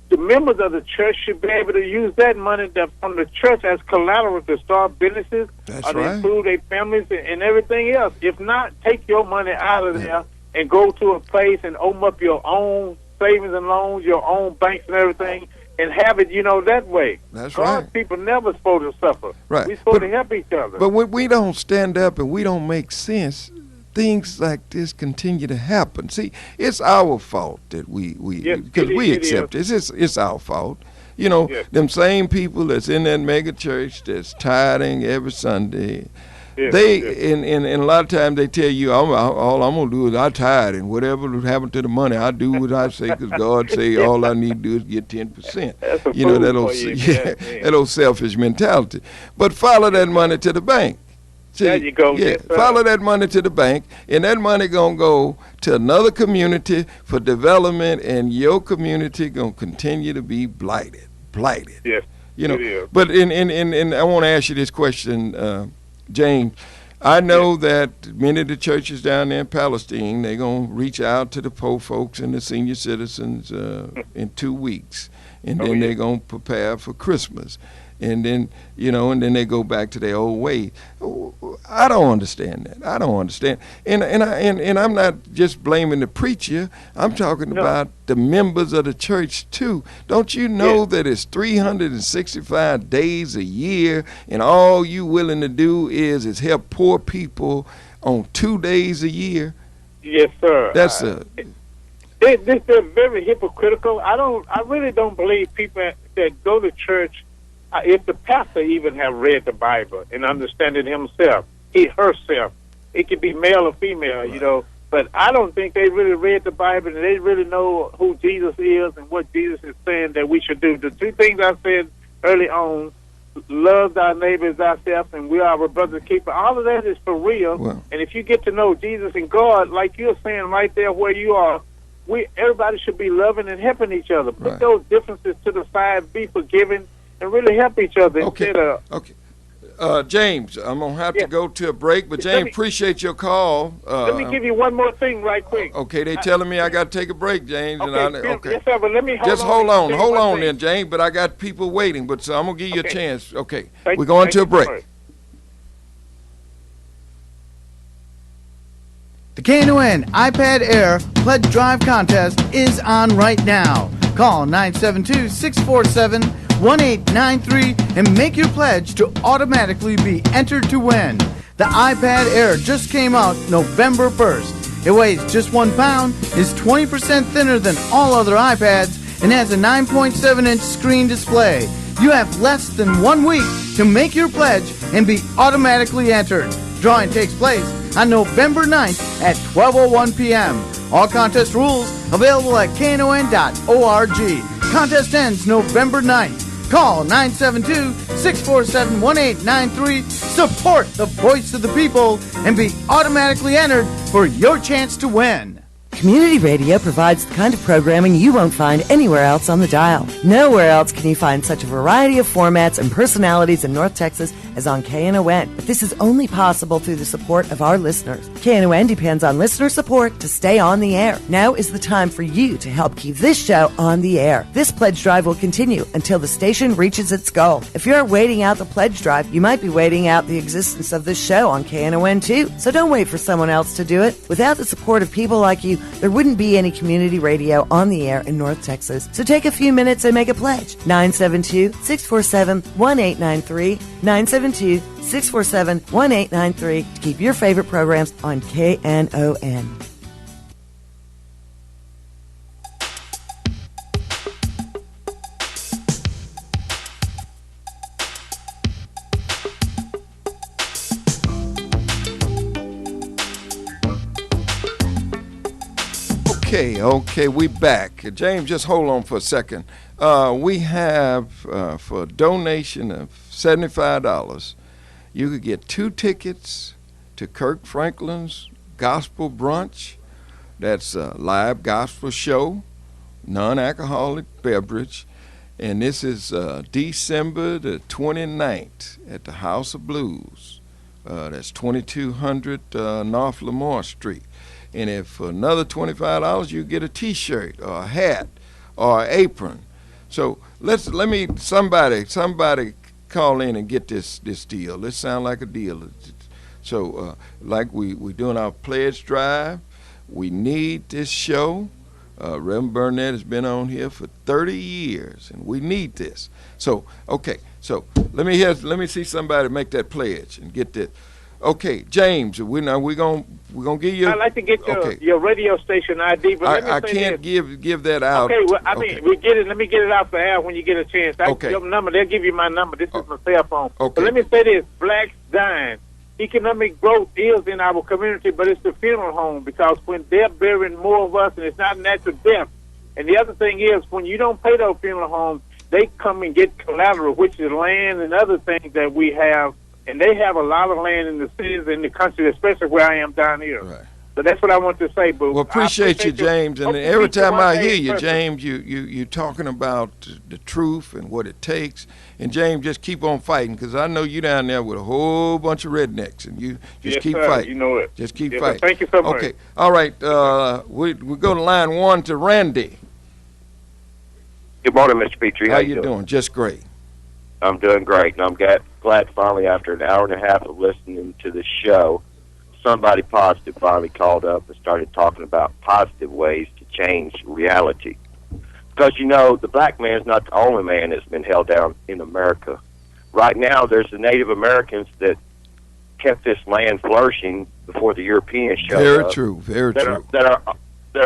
The members of the church should be able to use that money from the church as collateral to start businesses or to improve their families and everything else. If not, take your money out of there and go to a place and open up your own savings and loans, your own banks and everything, and have it, that way. That's God's right. people never supposed to suffer. Right. We're supposed to help each other. But when we don't stand up and we don't make sense, things like this continue to happen. See, it's our fault that because we accept it. It's our fault. Them same people that's in that mega church that's tithing every Sunday. And a lot of times they tell you, all I'm gonna do is I tithe, and whatever happened to the money, I do what I say, because God say all I need to do is get 10%. That old selfish mentality. But follow that money to the bank. See, there you go. Yeah, follow that money to the bank, and that money gonna go to another community for development, and your community gonna continue to be blighted. Yes, it is. But in I want to ask you this question, James. I know that many of the churches down there in Palestine, they're gonna reach out to the poor folks and the senior citizens in 2 weeks, and then they're gonna prepare for Christmas. And then, and then they go back to their old way. I don't understand that. I don't understand. And I'm not just blaming the preacher. I'm talking about the members of the church too. Don't you know that it's 365 days a year, and all you willing to do is help poor people on 2 days a year? Yes, sir. That's they're very hypocritical. I really don't believe people that go to church. If the pastor even have read the Bible and understand it himself, herself, it could be male or female, but I don't think they really read the Bible and they really know who Jesus is and what Jesus is saying that we should do. The two things I said early on, love thy neighbor as thyself, and we are our brother's keeper, all of that is for real. Well, and if you get to know Jesus and God, like you're saying right there where you are, everybody should be loving and helping each other. Put those differences to the side, be forgiving, and really help each other instead of... Okay. James, I'm going to have to go to a break, but James, appreciate your call. Let me give you one more thing right quick. Okay, they telling me I got to take a break, James. Yes, sir, but let me hold on then, James, but I got people waiting, but so I'm going to give you a chance. Okay, we're going to a break. The Knon iPad Air Pledge Drive Contest is on right now. Call 972-647-1893 and make your pledge to automatically be entered to win. The iPad Air just came out November 1st. It weighs just 1 pound, is 20% thinner than all other iPads, and has a 9.7-inch screen display. You have less than 1 week to make your pledge and be automatically entered. Drawing takes place on November 9th at 12:01 p.m. All contest rules available at knon.org. Contest ends November 9th. Call 972-647-1893. Support the voice of the people and be automatically entered for your chance to win. Community radio provides the kind of programming you won't find anywhere else on the dial. Nowhere else can you find such a variety of formats and personalities in North Texas as on KNON. But this is only possible through the support of our listeners. KNON depends on listener support to stay on the air. Now is the time for you to help keep this show on the air. This pledge drive will continue until the station reaches its goal. If you're waiting out the pledge drive, you might be waiting out the existence of this show on KNON too. So don't wait for someone else to do it. Without the support of people like you, there wouldn't be any community radio on the air in North Texas. So take a few minutes and make a pledge. 972-647-1893. 972-647-1893 to keep your favorite programs on KNON. Okay, we back. James, just hold on for a second. We have, for a donation of $75, you could get 2 tickets to Kirk Franklin's Gospel Brunch. That's a live gospel show, non-alcoholic beverage. And this is December the 29th at the House of Blues. That's 2200 North Lamar Street. And if for another $25, you get a T-shirt or a hat or an apron. So somebody call in and get this deal. This sound like a deal. So like we doing our pledge drive, we need this show. Rev Barnett has been on here for 30 years, and we need this. So okay, so let me see somebody make that pledge and get this. Okay, James, we're gonna give you. I'd like to get your radio station ID, but I can't give that out. Okay, well, we get it. Let me get it out the air when you get a chance. Your number, they'll give you my number. This is my cell phone. Okay. But let me say this: blacks dying. Economic growth is in our community, but it's the funeral home because when they're burying more of us, and it's not natural death. And the other thing is, when you don't pay those funeral homes, they come and get collateral, which is land and other things that we have. And they have a lot of land in the cities and the country, especially where I am down here. Right. So that's what I want to say, Boo. Well, appreciate you, James. And every time I hear you, James, you talking about the truth and what it takes. And James, just keep on fighting, because I know you down there with a whole bunch of rednecks, and you just keep fighting. You know it. Just keep Sir. fighting. Thank you so much. Okay. All right. We go to line 1 to Randy. Good morning, Mr. Pitre. How you doing? Just great. I'm doing great, and I'm glad finally, after an hour and a half of listening to the show, somebody positive finally called up and started talking about positive ways to change reality. Because, the black man is not the only man that's been held down in America. Right now, there's the Native Americans that kept this land flourishing before the Europeans showed Very up. True, very true. That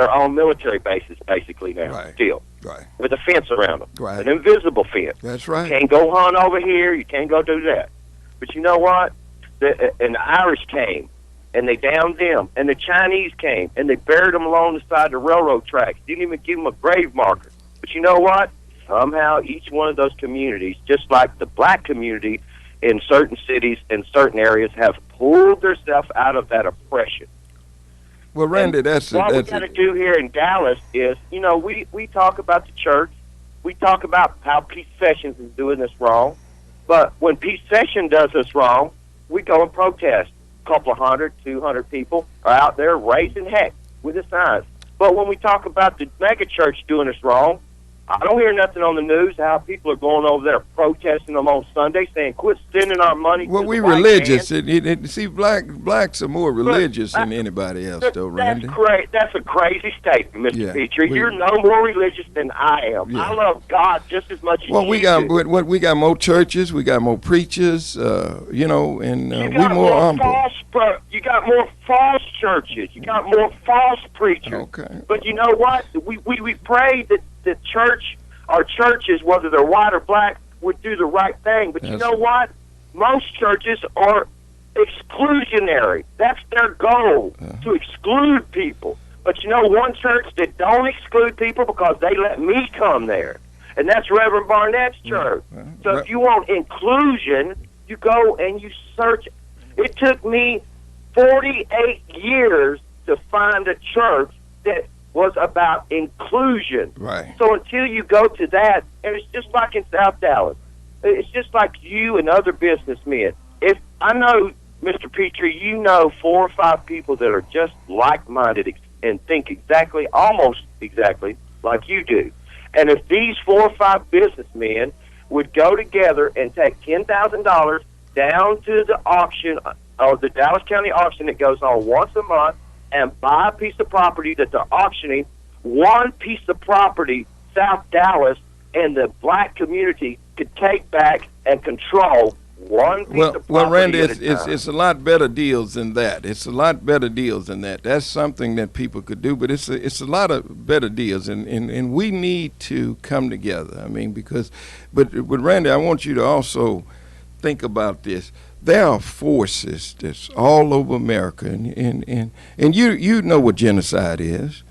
are on military bases, basically, now, still. Right. With a fence around them. Right. An invisible fence. That's right. You can't go hunt over here. You can't go do that. But you know what? And the Irish came, and they downed them. And the Chinese came, and they buried them along the side of the railroad tracks. Didn't even give them a grave marker. But you know what? Somehow each one of those communities, just like the black community in certain cities and certain areas, have pulled themselves out of that oppression. Well, Randy, that's what we got to do here in Dallas is, we talk about the church, we talk about how Pete Sessions is doing us wrong, but when Pete Sessions does us wrong, we go and protest. A couple of 100, 200 people are out there raising heck with the signs. But when we talk about the mega church doing us wrong, I don't hear nothing on the news how people are going over there protesting them on Sunday, saying, "Quit sending our money." Well, we religious. See, blacks are more religious than anybody else, though, Randy. That's a crazy statement, Mr. Pitre. You're no more religious than I am. Yeah. I love God just as much as you we got more churches, we got more preachers, and we more humble. You got more false churches. You got more false preachers. Okay. But you know what? We pray that the church, our churches, whether they're white or black, would do the right thing. But you know what? Most churches are exclusionary. That's their goal, to exclude people. But one church that don't exclude people because they let me come there. and that's Reverend Barnett's church. So if you want inclusion, you go and you search. It took me 48 years to find a church that was about inclusion. Right. So until you go to that, and it's just like in South Dallas, it's just like you and other businessmen. If I know, Mr. Pitre, you know 4 or 5 people that are just like-minded and think almost exactly like you do. And if these 4 or 5 businessmen would go together and take $10,000 down to the auction, or the Dallas County auction that goes on once a month, and buy a piece of property that they're auctioning, one piece of property, South Dallas and the black community could take back and control one piece of property. Well, Randy, at a time. it's a lot better deals than that. It's a lot better deals than that. That's something that people could do, but it's a lot of better deals, and we need to come together. I mean, but Randy, I want you to also think about this. There are forces that's all over America, and you know what genocide is.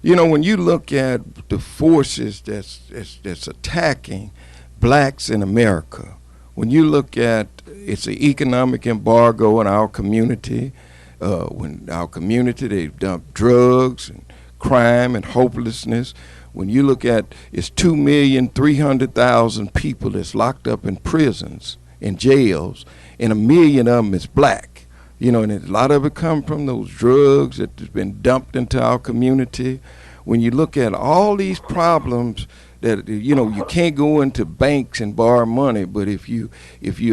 You know, when you look at the forces that's attacking blacks in America, when you look at it's an economic embargo in our community, when our community they've dumped drugs and crime and hopelessness. When you look at it's 2,300,000 people that's locked up in prisons, in jails, and 1 million of them is black. You know, and a lot of it come from those drugs that has been dumped into our community. When you look at all these problems that, you know, you can't go into banks and borrow money, but if you're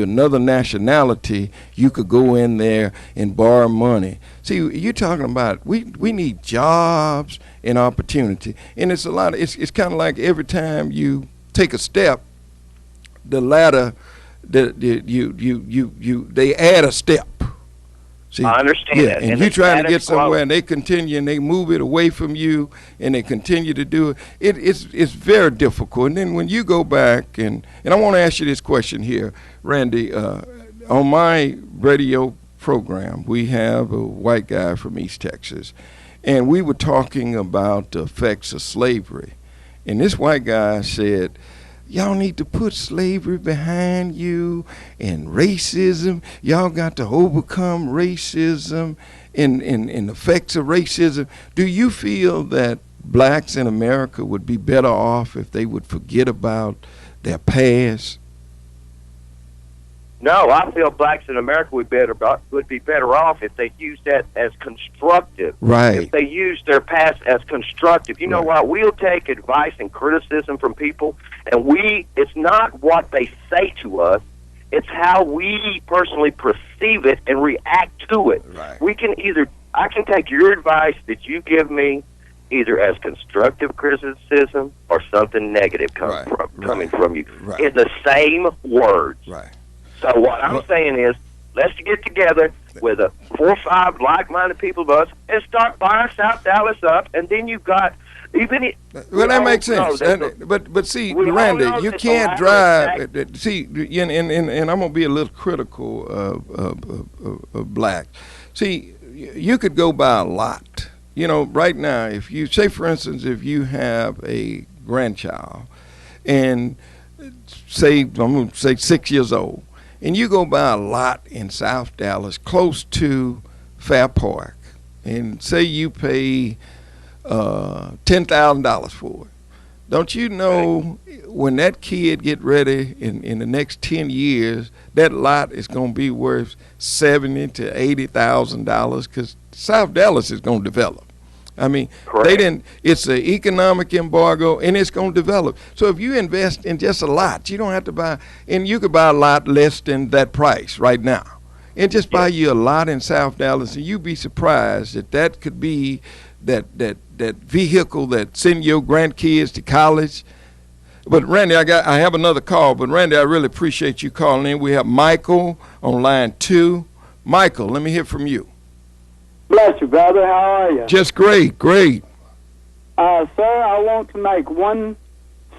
another nationality, you could go in there and borrow money. See, you're talking about we need jobs and opportunity, and it's it's kind of like every time you take a step, the ladder they add a step. See, I understand that. And you're trying to get somewhere, and they continue, and they move it away from you, and they continue to do it. It's very difficult. And then when you go back, and I want to ask you this question here, Randy. On my radio program, we have a white guy from East Texas, and we were talking about the effects of slavery. And this white guy said, y'all need to put slavery behind you and racism. Y'all got to overcome racism and effects of racism. Do you feel that blacks in America would be better off if they would forget about their past? No, I feel blacks in America would be better off if they used that as constructive. Right. If they used their past as constructive. You know what? We'll take advice and criticism from people, and it's not what they say to us, it's how we personally perceive it and react to it. Right. I can take your advice that you give me either as constructive criticism or something negative coming from you in the same words. Right. So what I'm saying is, let's get together with 4 or 5 like-minded people of us and start buying South Dallas up, and then you've got well, that makes sense. But see, Randy, you can't drive. See, and I'm gonna be a little critical of black. See, you could go buy a lot. You know, right now, if you say, for instance, if you have a grandchild, and I'm gonna say 6 years old, and you go buy a lot in South Dallas close to Fair Park, and say you pay $10,000 for it. Don't you know when that kid get ready in the next 10 years, that lot is going to be worth $70,000 to $80,000 because South Dallas is going to develop. I mean, it's an economic embargo, and it's going to develop. So if you invest in just a lot, you don't have to buy, and you could buy a lot less than that price right now. And just buy you a lot in South Dallas, and you'd be surprised that could be that vehicle that send your grandkids to college. But Randy, I have another call, but Randy, I really appreciate you calling in. We have Michael on line 2. Michael, let me hear from you. Bless you, brother. How are you? Just great. Sir, I want to make one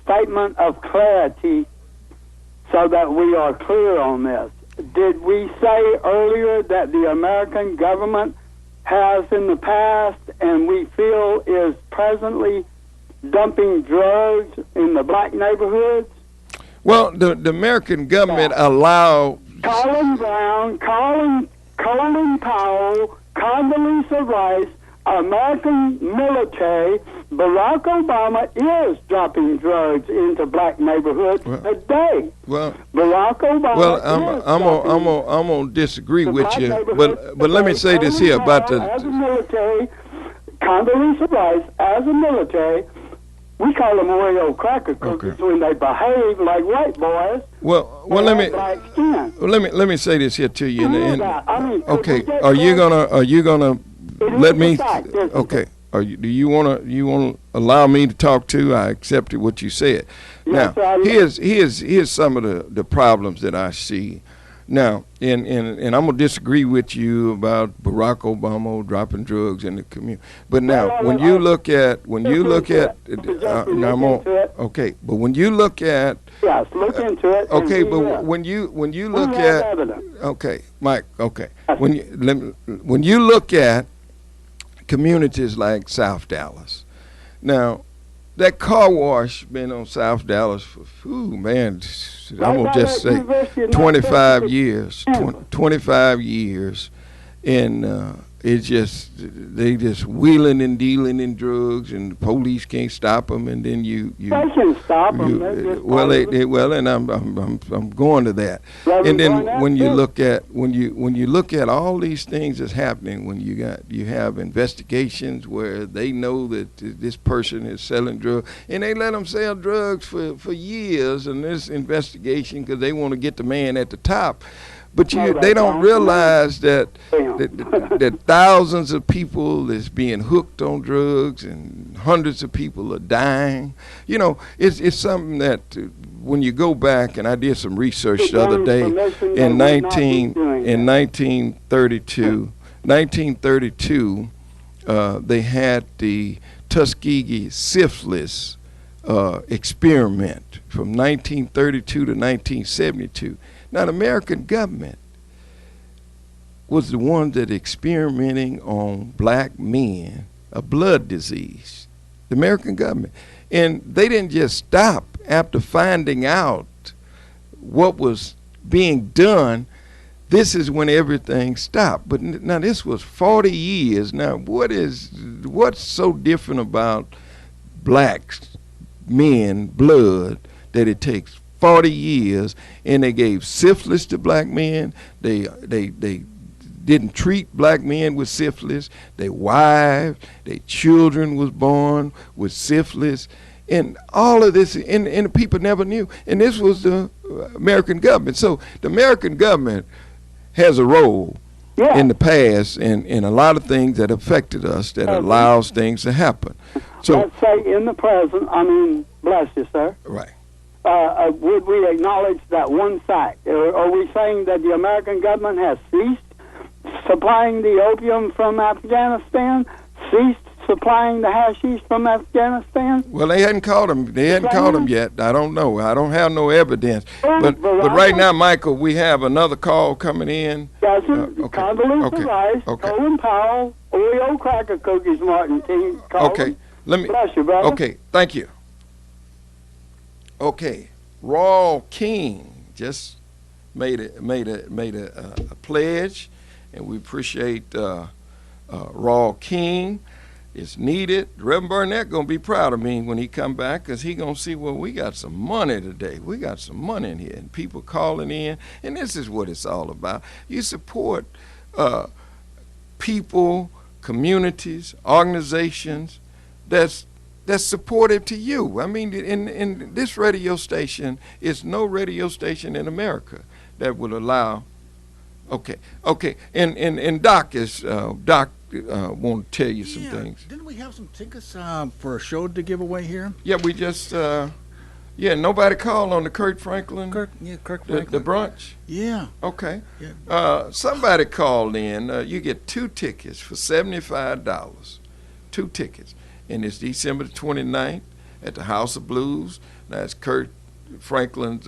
statement of clarity so that we are clear on this. Did we say earlier that the American government has in the past and we feel is presently dumping drugs in the black neighborhoods? Well, the American government allowed Colin Brown, Colin Powell, Condoleezza Rice, American military, Barack Obama is dropping drugs into black neighborhoods today. Well, Barack Obama. Well, I'm gonna disagree with you, but let me say this here about as a military, Condoleezza Rice as a military. We call them Oreo cracker cookies when they behave like white boys. Well, let me say this here to you. Okay, are you gonna let me? Okay, do you wanna allow me to talk to? I accepted what you said. Now, here's some of the problems that I see. Now, and I'm gonna disagree with you about Barack Obama dropping drugs in the community. But now, when you look at, okay, but when you look at, yes, look into it. Okay, but when you look at, okay, Mike, okay, when you look at communities like South Dallas, now. That car wash been on South Dallas for, I'm gonna just say 25 years, 25 years, and it's just they just wheeling and dealing in drugs, and the police can't stop them, and then they can stop them. And I'm going to that, and then when you look at all these things that's happening, when you have investigations where they know that this person is selling drugs, and they let them sell drugs for years in this investigation because they want to get the man at the top. But they don't realize that thousands of people is being hooked on drugs and hundreds of people are dying. You know, it's something that when you go back, and I did some research the other day in 1932, they had the Tuskegee syphilis experiment from 1932 to 1972. Now, the American government was the one that experimenting on black men, a blood disease, the American government. And they didn't just stop after finding out what was being done. This is when everything stopped. But now this was 40 years. Now, what's so different about black men, blood, that it takes 40 years, and they gave syphilis to black men. They didn't treat black men with syphilis. Their wives, their children was born with syphilis, and all of this, and the people never knew. And this was the American government. So the American government has a role in the past and a lot of things that affected us that allows things to happen. So let's say in the present, bless you, sir. Right. Would we acknowledge that one fact? Are we saying that the American government has ceased supplying the opium from Afghanistan, ceased supplying the hashish from Afghanistan? Well, they hadn't caught them. They hadn't caught them yet. I don't know. I don't have no evidence. But right now, Michael, we have another call coming in. Yes, Condoleezza Rice, Colin Powell, Oreo cracker cookies, Martin King. Okay, bless you, brother. Okay, thank you. Okay, Raw King just made a pledge, and we appreciate Raw King. It's needed. Rev Barnett gonna be proud of me when he come back, because he gonna see, well, we got some money today. We got some money in here, and people calling in, and this is what it's all about. You support people, communities, organizations that's supportive to you. I mean, in this radio station, it's no radio station in America that would allow. Okay, and Doc want to tell you some things. Didn't we have some tickets for a show to give away here? Yeah, we just nobody called on the Kirk Franklin. Kirk Franklin. The brunch. Yeah. Okay. Yeah. Somebody called in. You get 2 tickets for $75. 2 tickets. And it's December the 29th at the House of Blues. That's Kirk Franklin's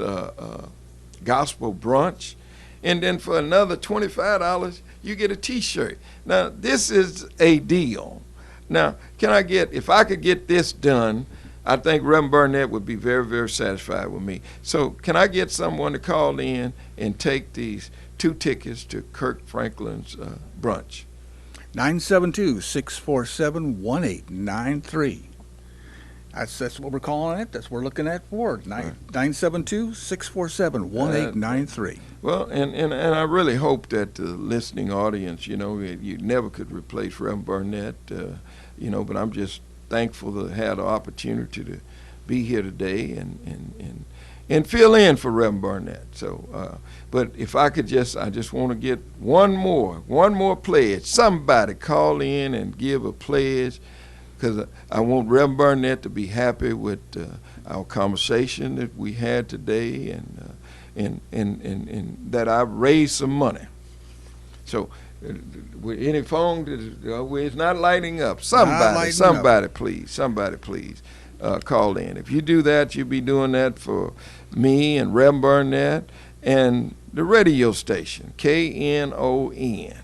gospel brunch. And then for another $25, you get a T-shirt. Now, this is a deal. Now, if I could get this done, I think Rev Barnett would be very, very satisfied with me. So can I get someone to call in and take these 2 tickets to Kirk Franklin's brunch? 972-647-1893. That's what we're calling it. That's what we're looking at for. 972-647-1893. Well, and I really hope that the listening audience, you never could replace Rev Barnett, but I'm just thankful to have the opportunity to be here today and fill in for Rev Barnett. So, but if I could I just want to get one more pledge. Somebody call in and give a pledge, because I want Rev Barnett to be happy with our conversation that we had today, and that I've raised some money. So, with any phone, it's not lighting up. Somebody, please, call in. If you do that, you'll be doing that for me and Rev Barnett and the radio station, KNON.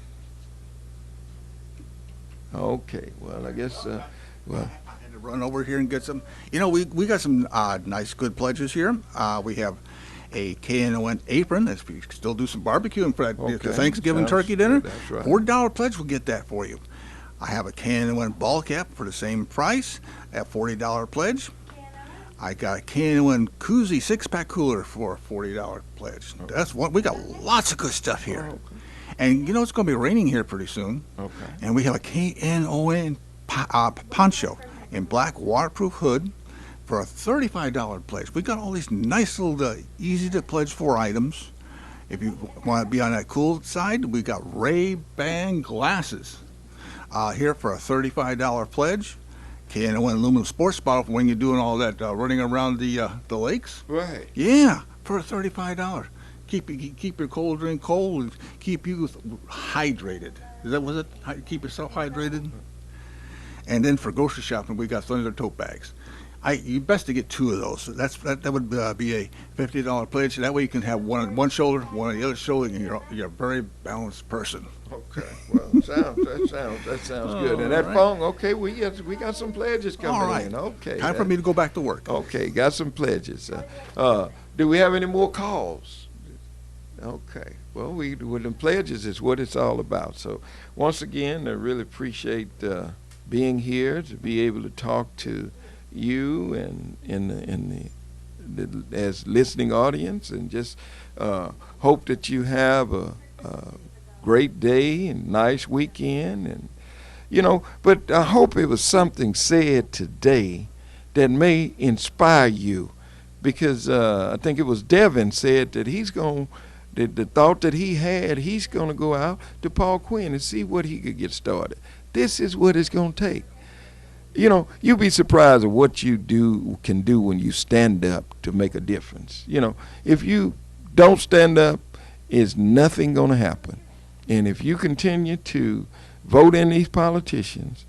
Okay, well, I guess, I had to run over here and get some. We got some nice, good pledges here. We have a KNON apron. If you still do some barbecuing for that Thanksgiving turkey dinner, that's right. $4 pledge will get that for you. I have a KNON ball cap for the same price at $40 pledge. I got a KNON koozie 6-pack cooler for a $40 pledge. That's what we got. Lots of good stuff here. And it's going to be raining here pretty soon. Okay. And we have a KNON poncho in black waterproof hood for a $35 pledge. We got all these nice little easy to pledge for items. If you want to be on that cool side, we got Ray-Ban glasses here for a $35 pledge. KNON aluminum sports bottle for when you're doing all that running around the lakes. Right. Yeah, for a $35. Keep your cold drink cold and keep you hydrated. Was it? Keep yourself hydrated. And then for grocery shopping, we got Thunder tote bags. You best to get 2 of those. That would be a $50 pledge. That way you can have one on one shoulder, one on the other shoulder, and you're a very balanced person. Okay, well, that sounds good. And that phone, okay, we got some pledges coming in. Okay, time for me to go back to work. Okay, got some pledges. Do we have any more calls? Okay, well, with the pledges is what it's all about. So once again, I really appreciate being here to be able to talk to you and in the as listening audience, and just hope that you have a great day and nice weekend, and but I hope it was something said today that may inspire you, because I think it was Devin said that the thought that he's going to go out to Paul Quinn and see what he could get started. This is what it's going to take. You'll be surprised at what you can do when you stand up to make a difference. If you don't stand up, is nothing going to happen. And if you continue to vote in these politicians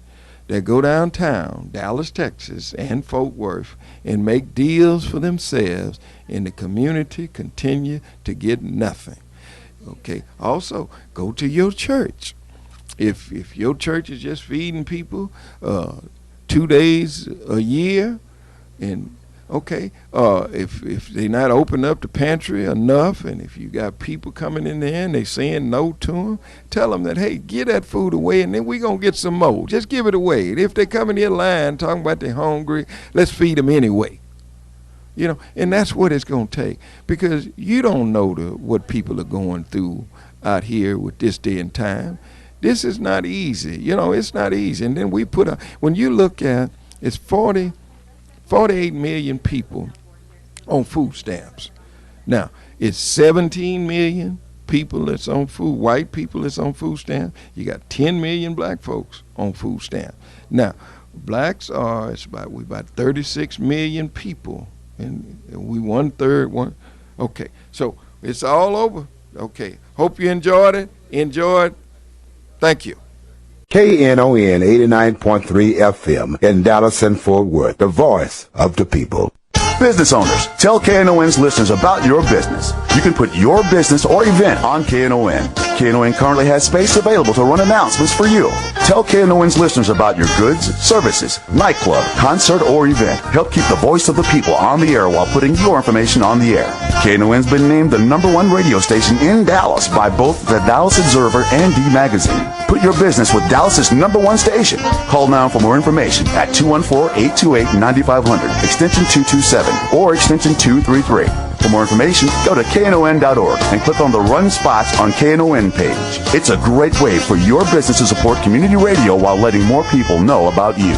that go downtown, Dallas, Texas, and Fort Worth, and make deals for themselves, and the community continue to get nothing. Okay. Also, go to your church. If your church is just feeding people 2 days a year, and if they not open up the pantry enough, and if you got people coming in there and they saying no to them, tell them that, hey, get that food away, and then we gonna get some more. Just give it away. And if they come in here lying, talking about they're hungry, let's feed them anyway. And that's what it's gonna take, because you don't know what people are going through out here with this day and time. This is not easy. It's not easy. And then when you look at, it's 48 million people on food stamps. Now, it's 17 million people that's on white people that's on food stamps. You got 10 million black folks on food stamps. Now, blacks it's about 36 million people, and we 1/3. Okay, so it's all over. Okay, hope you enjoyed it. Thank you. KNON 89.3 FM in Dallas and Fort Worth, the voice of the people. Business owners, tell KNON's listeners about your business. You can put your business or event on KNON. KNON currently has space available to run announcements for you. Tell KNON's listeners about your goods, services, nightclub, concert, or event. Help keep the voice of the people on the air while putting your information on the air. KNON's been named the #1 radio station in Dallas by both the Dallas Observer and D Magazine. Put your business with Dallas's #1 station. Call now for more information at 214-828-9500, extension 227, or extension 233. For more information, go to KNON.org and click on the Run Spots on KNON page. It's a great way for your business to support community radio while letting more people know about you.